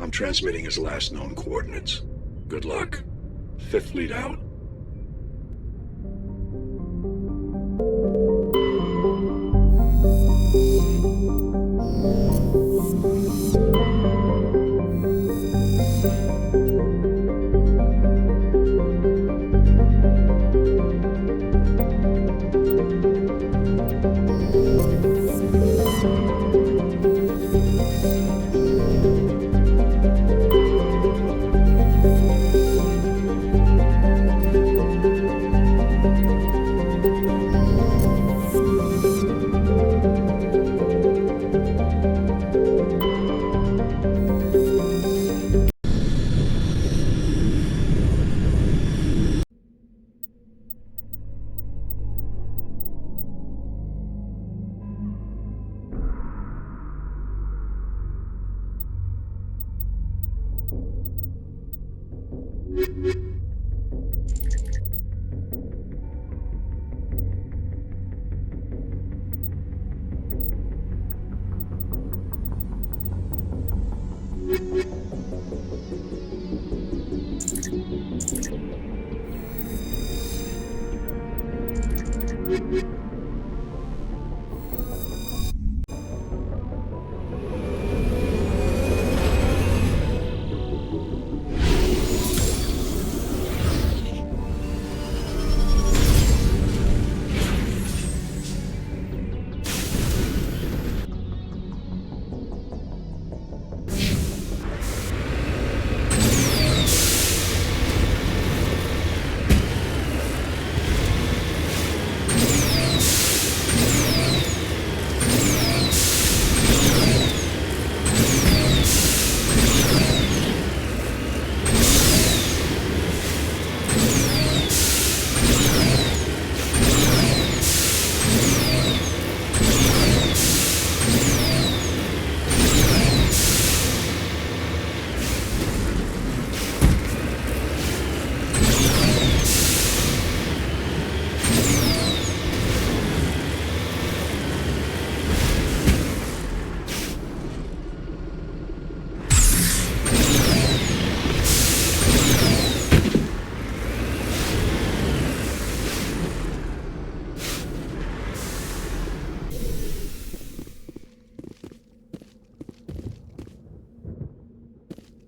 I'm transmitting his last known coordinates. Good luck. 5th Fleet out.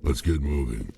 Let's get moving.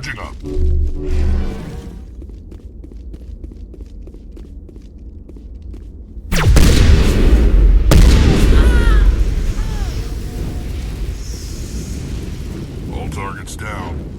Charging up. All targets down.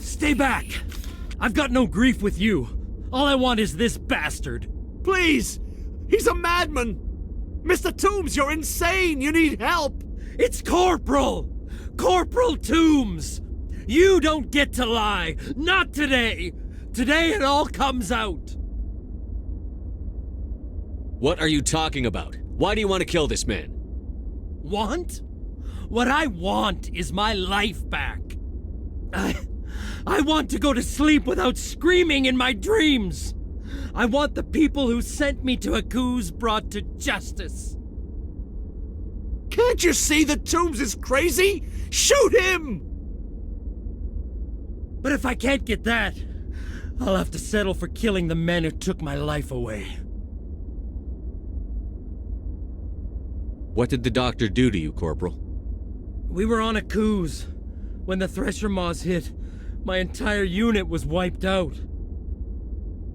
Stay back! I've got no grief with you. All I want is this bastard. Please! He's a madman! Mr. Toombs, you're insane! You need help! It's Corporal! Corporal Toombs! You don't get to lie! Not today! Today it all comes out! What are you talking about? Why do you want to kill this man? Want? What I want is my life back. I want to go to sleep without screaming in my dreams. I want the people who sent me to Akuz brought to justice. Can't you see that Toombs is crazy? Shoot him! But if I can't get that, I'll have to settle for killing the men who took my life away. What did the doctor do to you, Corporal? We were on Akuz. When the Thresher Maws hit, my entire unit was wiped out.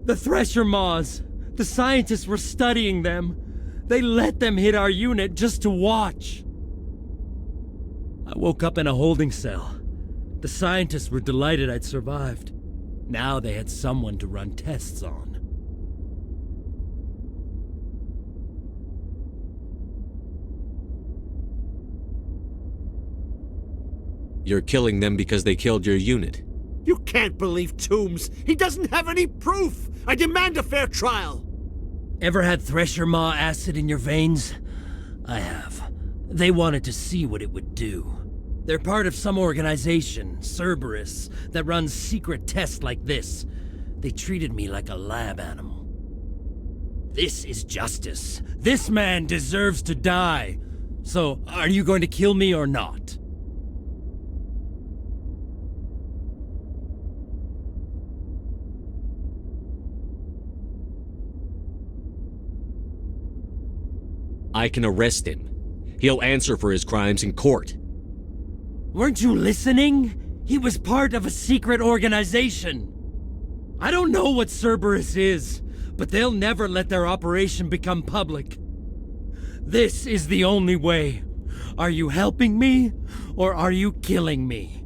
The Thresher Maws, the scientists were studying them. They let them hit our unit just to watch. I woke up in a holding cell. The scientists were delighted I'd survived. Now they had someone to run tests on. You're killing them because they killed your unit. You can't believe Toombs! He doesn't have any proof! I demand a fair trial! Ever had Thresher Maw acid in your veins? I have. They wanted to see what it would do. They're part of some organization, Cerberus, that runs secret tests like this. They treated me like a lab animal. This is justice. This man deserves to die. So, are you going to kill me or not? I can arrest him. He'll answer for his crimes in court. Weren't you listening? He was part of a secret organization. I don't know what Cerberus is, but they'll never let their operation become public. This is the only way. Are you helping me, or are you killing me?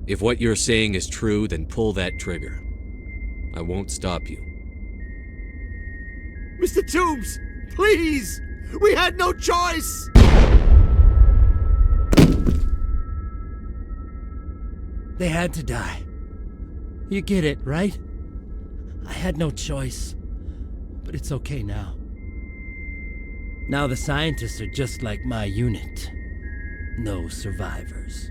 If what you're saying is true, then pull that trigger. I won't stop you. Mr. Toombs, please! We had no choice! They had to die. You get it, right? I had no choice. But it's okay now. Now the scientists are just like my unit. No survivors.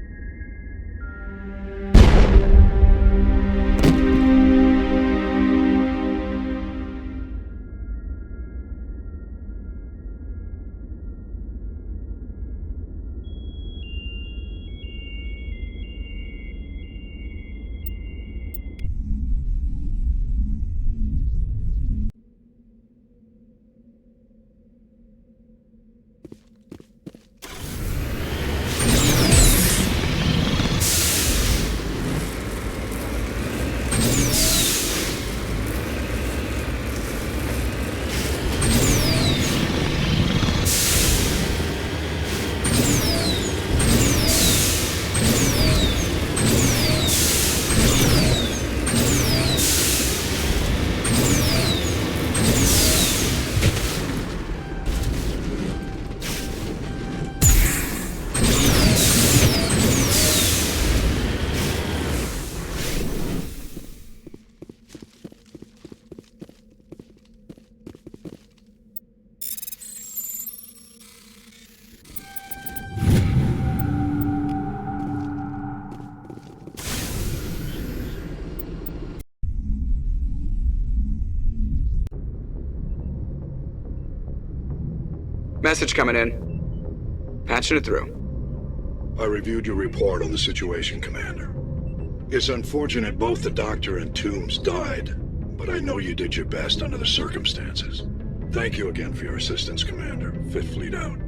Message coming in. Patching it through. I reviewed your report on the situation, Commander. It's unfortunate both the Doctor and Toombs died, but I know you did your best under the circumstances. Thank you again for your assistance, Commander. Fifth Fleet out.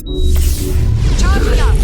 Charge it up!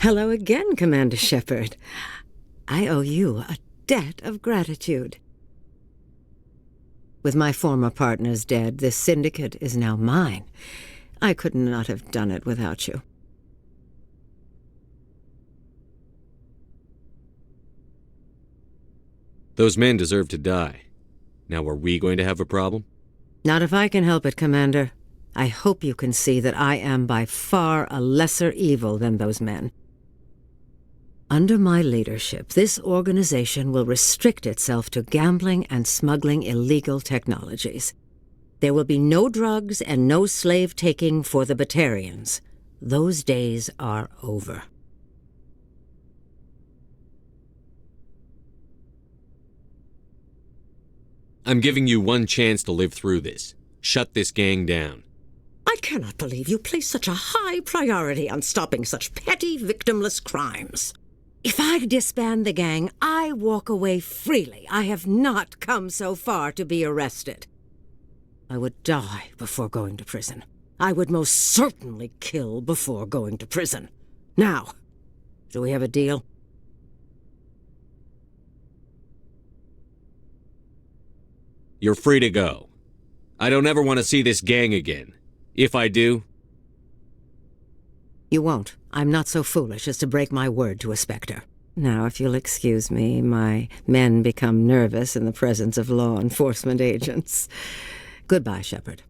Hello again, Commander Shepard. I owe you a debt of gratitude. With my former partners dead, this syndicate is now mine. I could not have done it without you. Those men deserve to die. Now, are we going to have a problem? Not if I can help it, Commander. I hope you can see that I am by far a lesser evil than those men. Under my leadership, this organization will restrict itself to gambling and smuggling illegal technologies. There will be no drugs and no slave-taking for the Batarians. Those days are over. I'm giving you one chance to live through this. Shut this gang down. I cannot believe you place such a high priority on stopping such petty, victimless crimes. If I disband the gang, I walk away freely. I have not come so far to be arrested. I would die before going to prison. I would most certainly kill before going to prison. Now, do we have a deal? You're free to go. I don't ever want to see this gang again. If I do... You won't. I'm not so foolish as to break my word to a Spectre. Now, if you'll excuse me, my men become nervous in the presence of law enforcement agents. Goodbye, Shepard.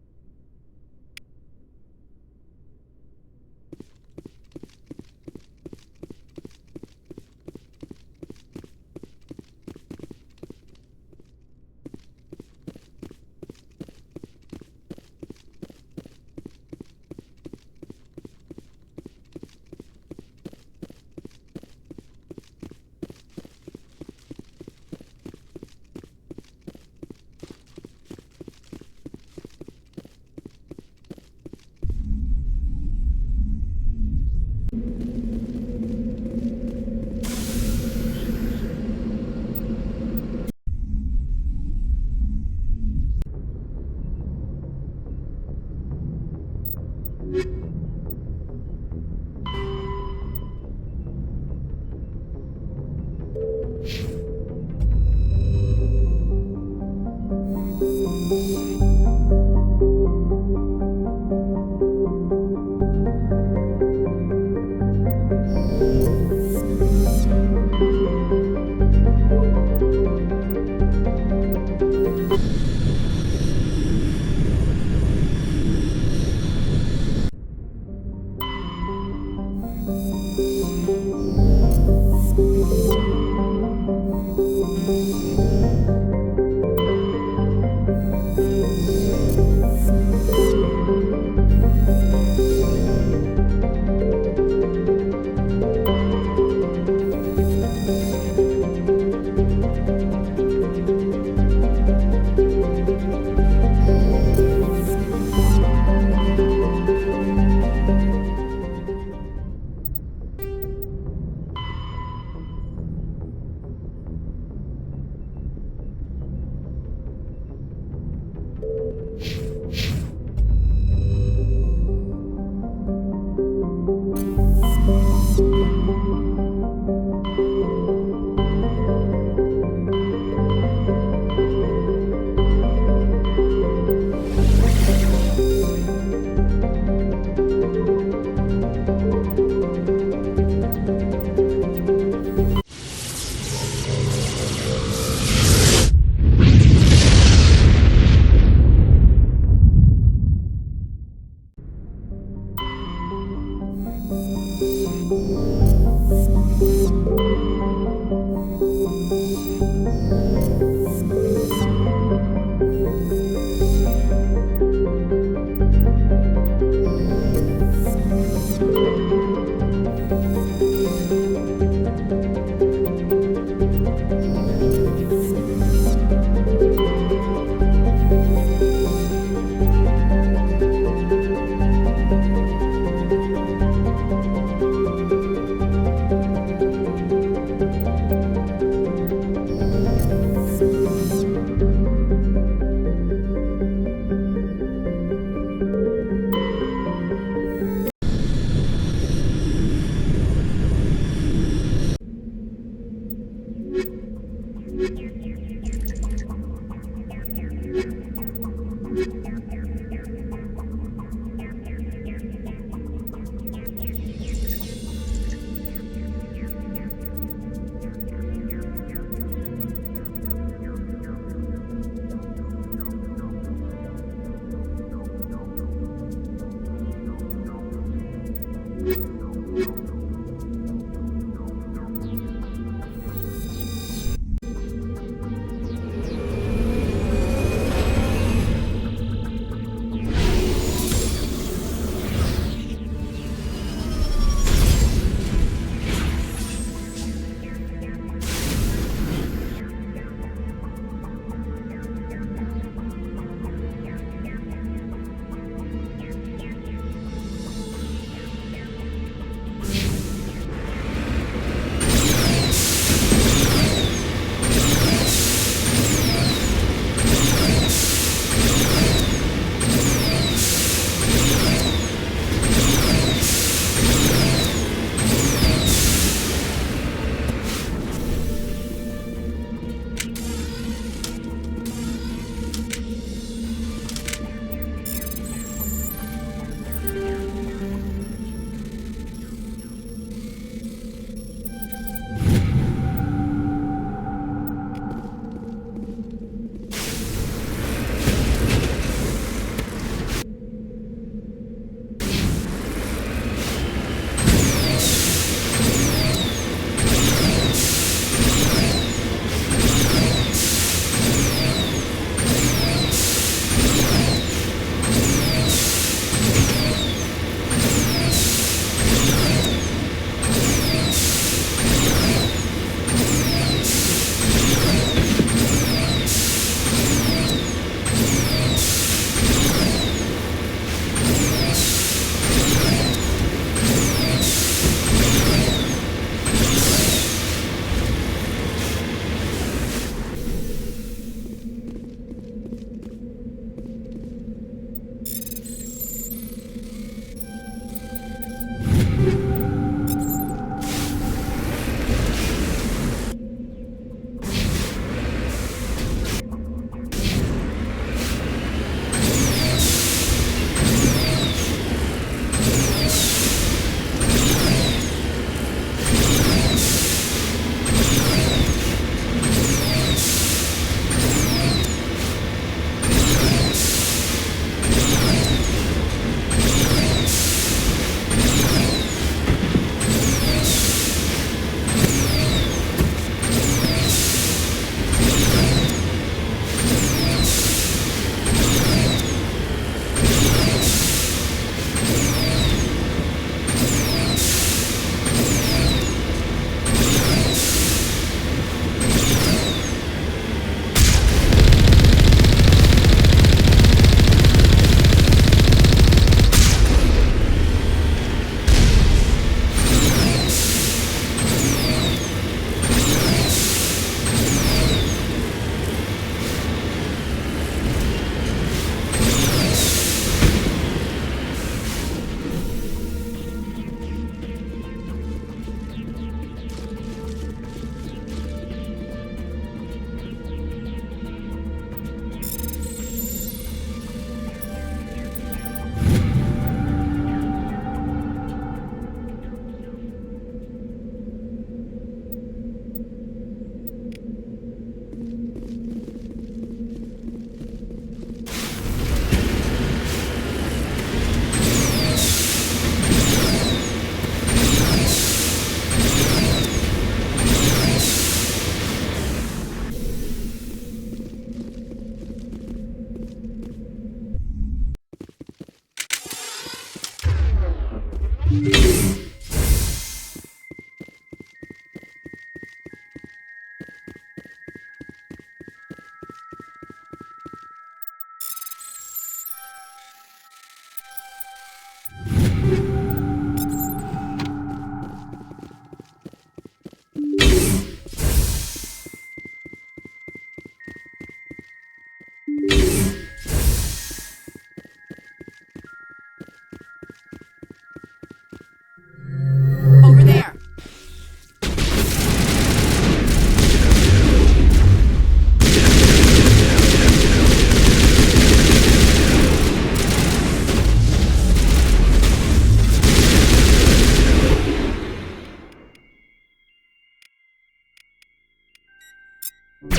On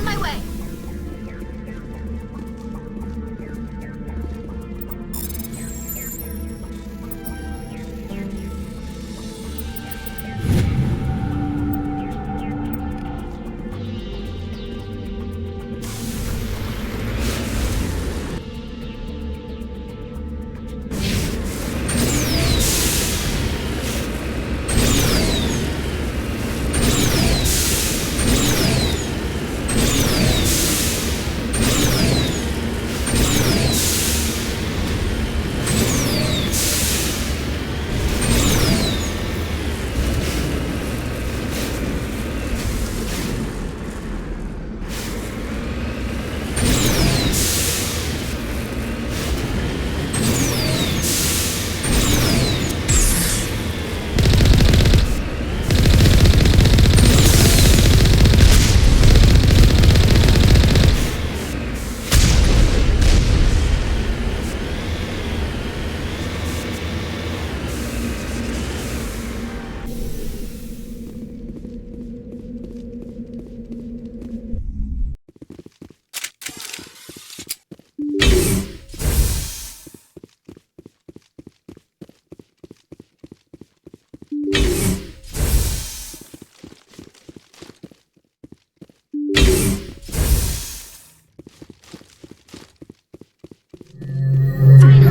my way.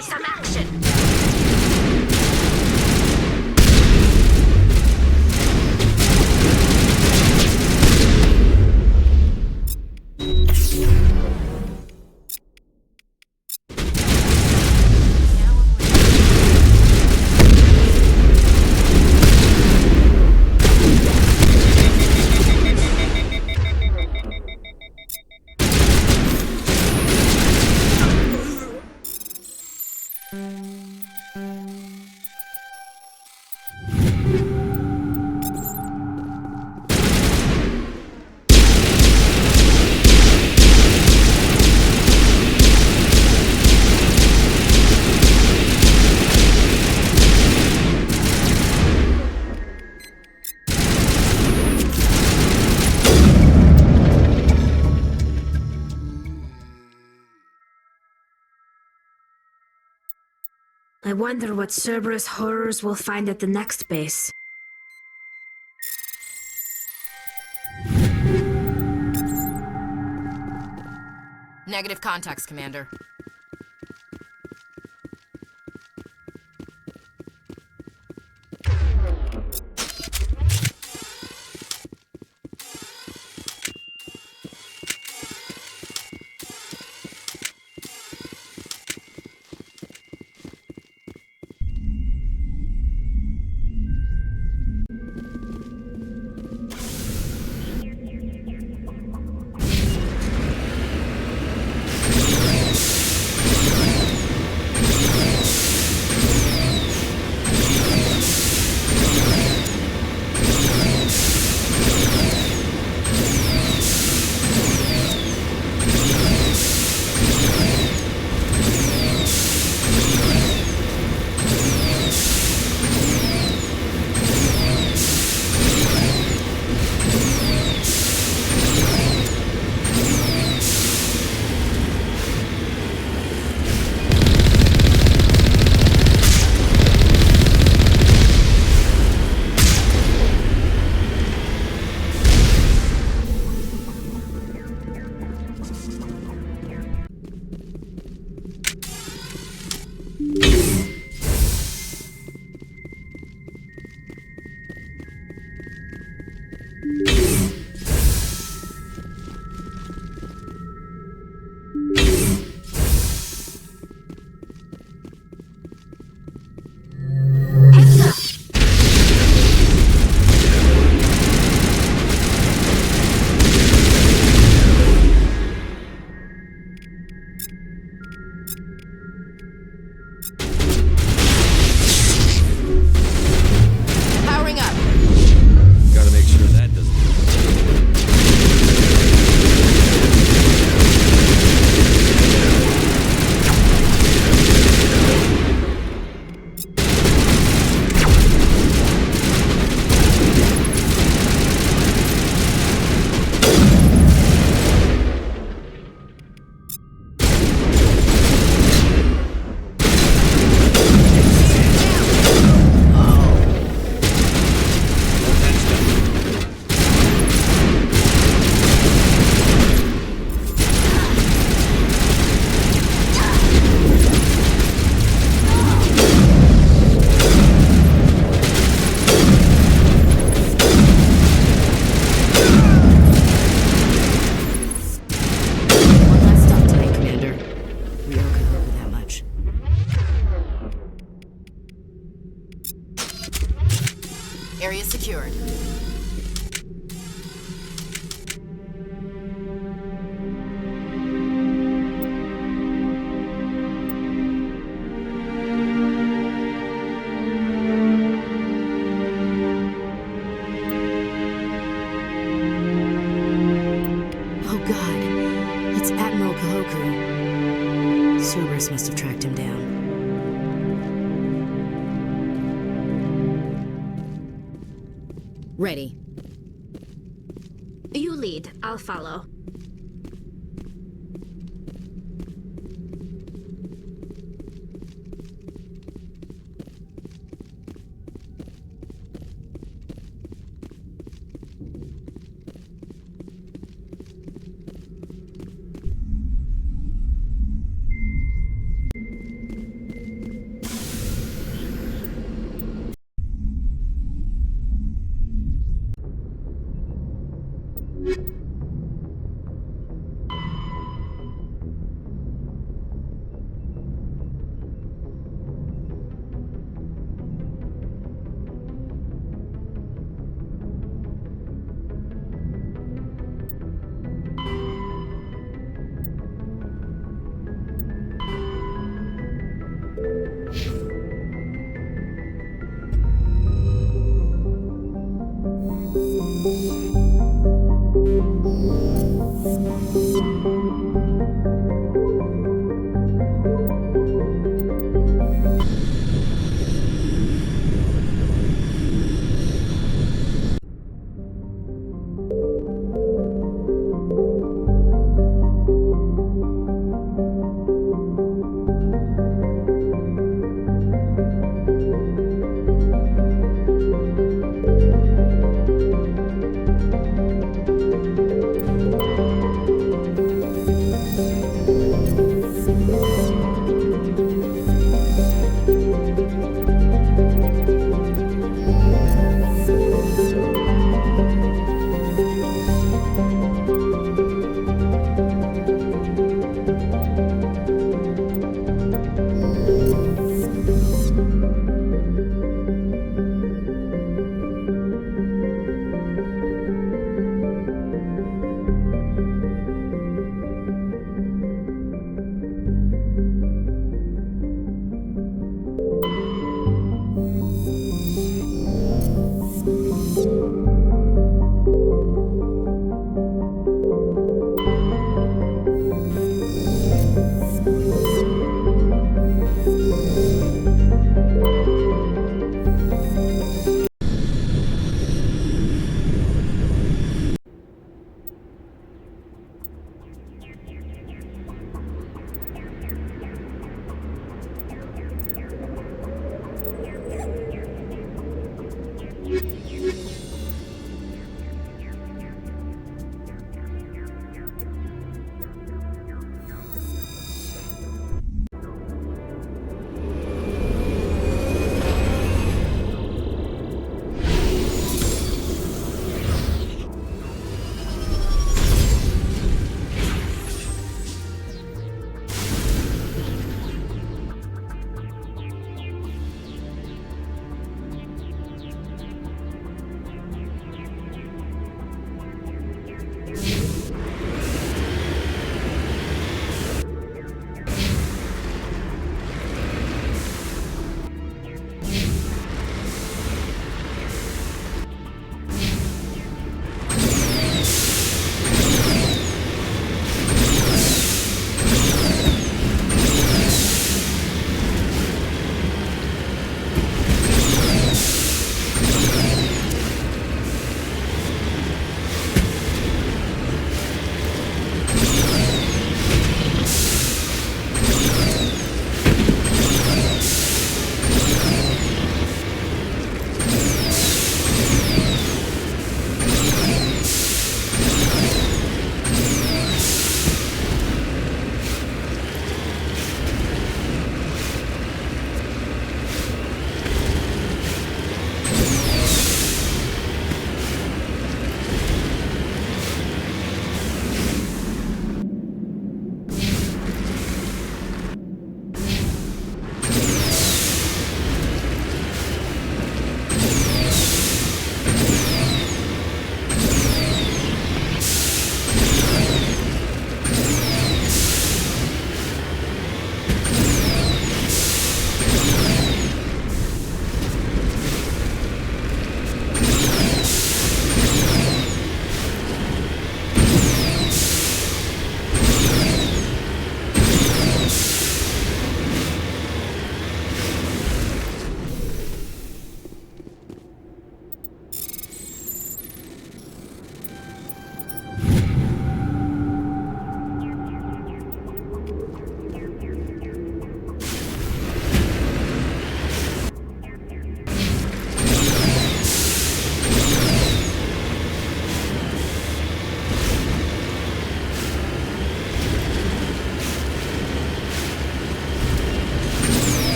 Some action. I wonder what Cerberus horrors we'll find at the next base. Negative contacts, Commander. Powering up. Gotta make sure that doesn't. One last stop tonight, Commander. We owe Kahoku that much. Area secured. Oh god, it's Admiral Kahoku. Cerberus must have tracked him down. Ready. You lead, I'll follow. Thank you.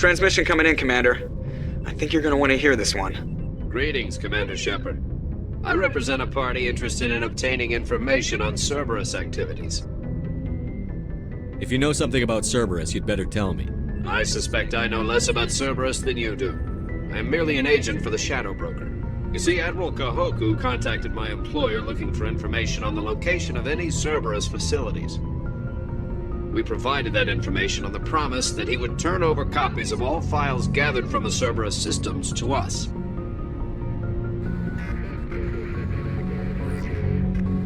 Transmission coming in, Commander. I think you're gonna want to hear this one. Greetings, Commander Shepard. I represent a party interested in obtaining information on Cerberus activities. If you know something about Cerberus, you'd better tell me. I suspect I know less about Cerberus than you do. I am merely an agent for the Shadow Broker. You see, Admiral Kahoku contacted my employer looking for information on the location of any Cerberus facilities. We provided that information on the promise that he would turn over copies of all files gathered from the Cerberus systems to us.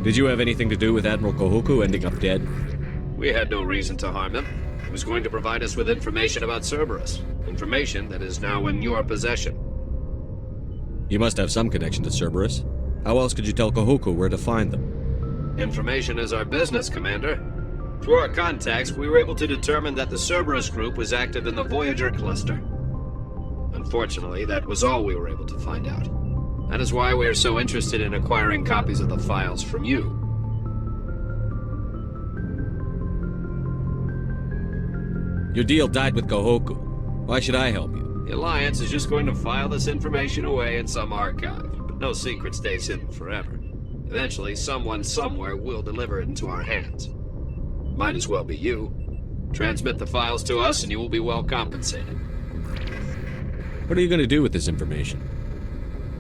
Did you have anything to do with Admiral Kahoku ending up dead? We had no reason to harm him. He was going to provide us with information about Cerberus. Information that is now in your possession. You must have some connection to Cerberus. How else could you tell Kahoku where to find them? Information is our business, Commander. Through our contacts, we were able to determine that the Cerberus group was active in the Voyager cluster. Unfortunately, that was all we were able to find out. That is why we are so interested in acquiring copies of the files from you. Your deal died with Kahoku. Why should I help you? The Alliance is just going to file this information away in some archive, but no secret stays hidden forever. Eventually, someone somewhere will deliver it into our hands. Might as well be you. Transmit the files to us and you will be well compensated. What are you going to do with this information?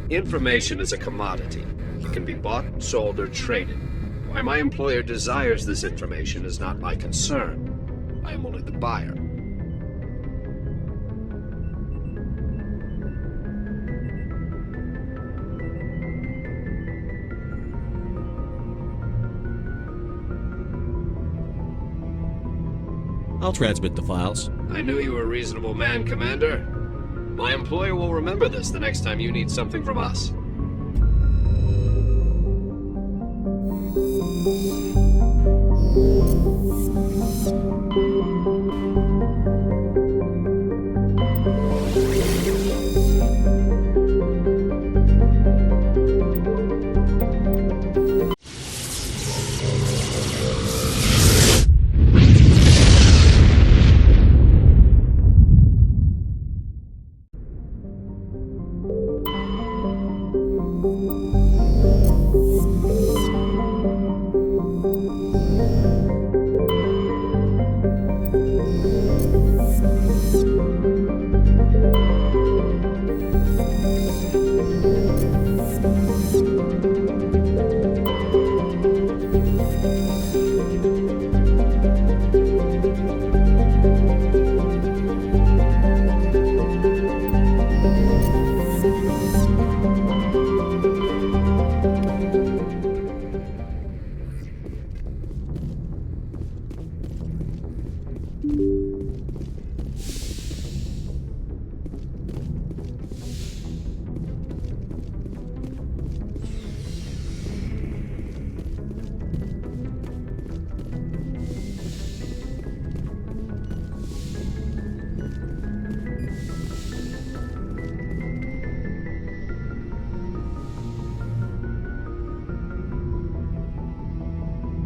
Information is a commodity. It can be bought, sold, or traded. Why my employer desires this information is not my concern. I am only the buyer. I'll transmit the files. I knew you were a reasonable man, Commander. My employer will remember this the next time you need something from us.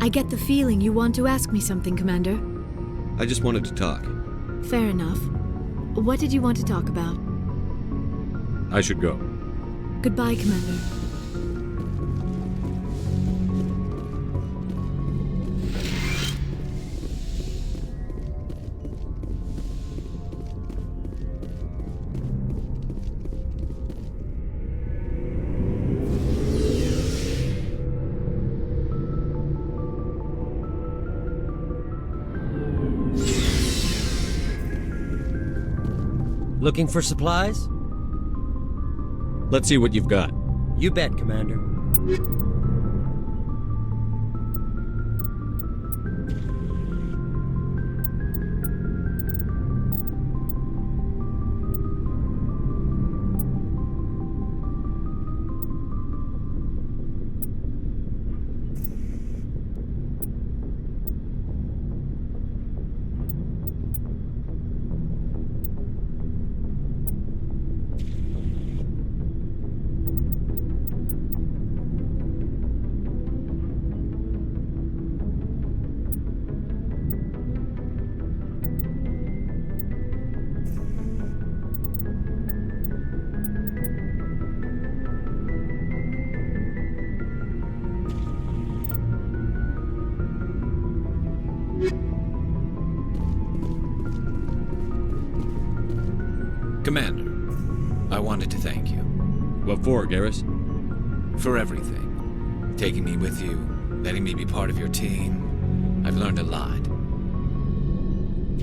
I get the feeling you want to ask me something, Commander. I just wanted to talk. Fair enough. What did you want to talk about? I should go. Goodbye, Commander. Looking for supplies? Let's see what you've got. You bet, Commander. Commander, I wanted to thank you. What for, Garrus? For everything. Taking me with you, letting me be part of your team. I've learned a lot.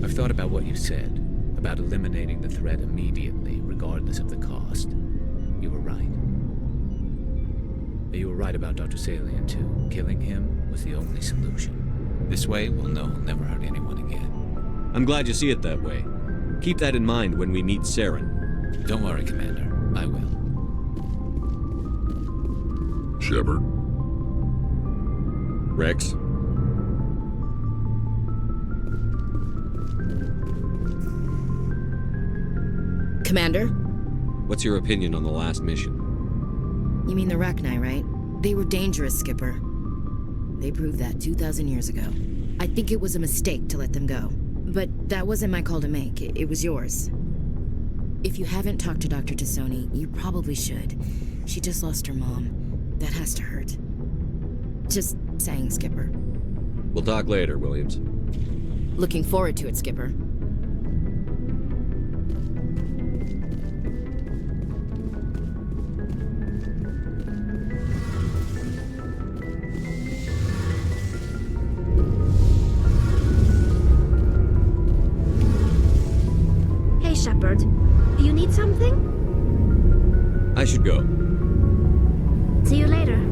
I've thought about what you said, about eliminating the threat immediately, regardless of the cost. You were right. You were right about Dr. Salian, too. Killing him was the only solution. This way, we'll know he'll never hurt anyone again. I'm glad you see it that way. Keep that in mind when we meet Saren. Don't worry, Commander. I will. Shepard? Rex? Commander? What's your opinion on the last mission? You mean the Rachni, right? They were dangerous, Skipper. They proved that 2,000 years ago. I think it was a mistake to let them go. But that wasn't my call to make. It was yours. If you haven't talked to Dr. Tassoni, you probably should. She just lost her mom. That has to hurt. Just saying, Skipper. We'll talk later, Williams. Looking forward to it, Skipper. Hey, Shepard. Do you need something? I should go. See you later.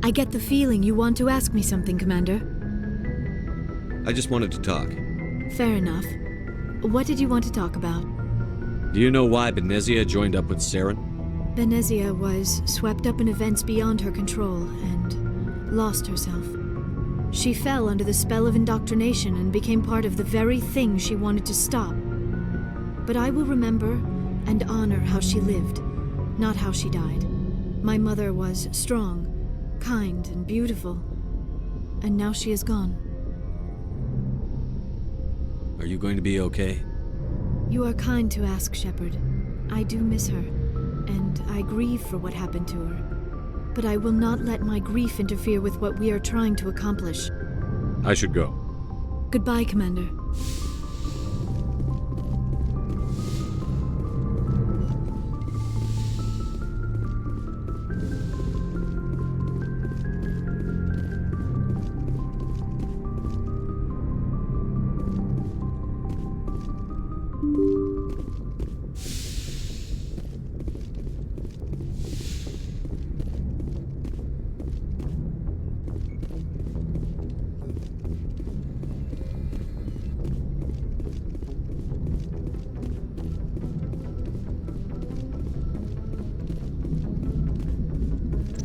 I get the feeling you want to ask me something, Commander. I just wanted to talk. Fair enough. What did you want to talk about? Do you know why Benezia joined up with Saren? Benezia was swept up in events beyond her control and lost herself. She fell under the spell of indoctrination and became part of the very thing she wanted to stop. But I will remember and honor how she lived, not how she died. My mother was strong, kind, and beautiful, and now she is gone. Are you going to be okay? You are kind to ask, Shepard. I do miss her, and I grieve for what happened to her. But I will not let my grief interfere with what we are trying to accomplish. I should go. Goodbye, Commander.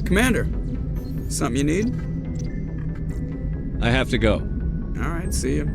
Commander, something you need? I have to go. All right, see you.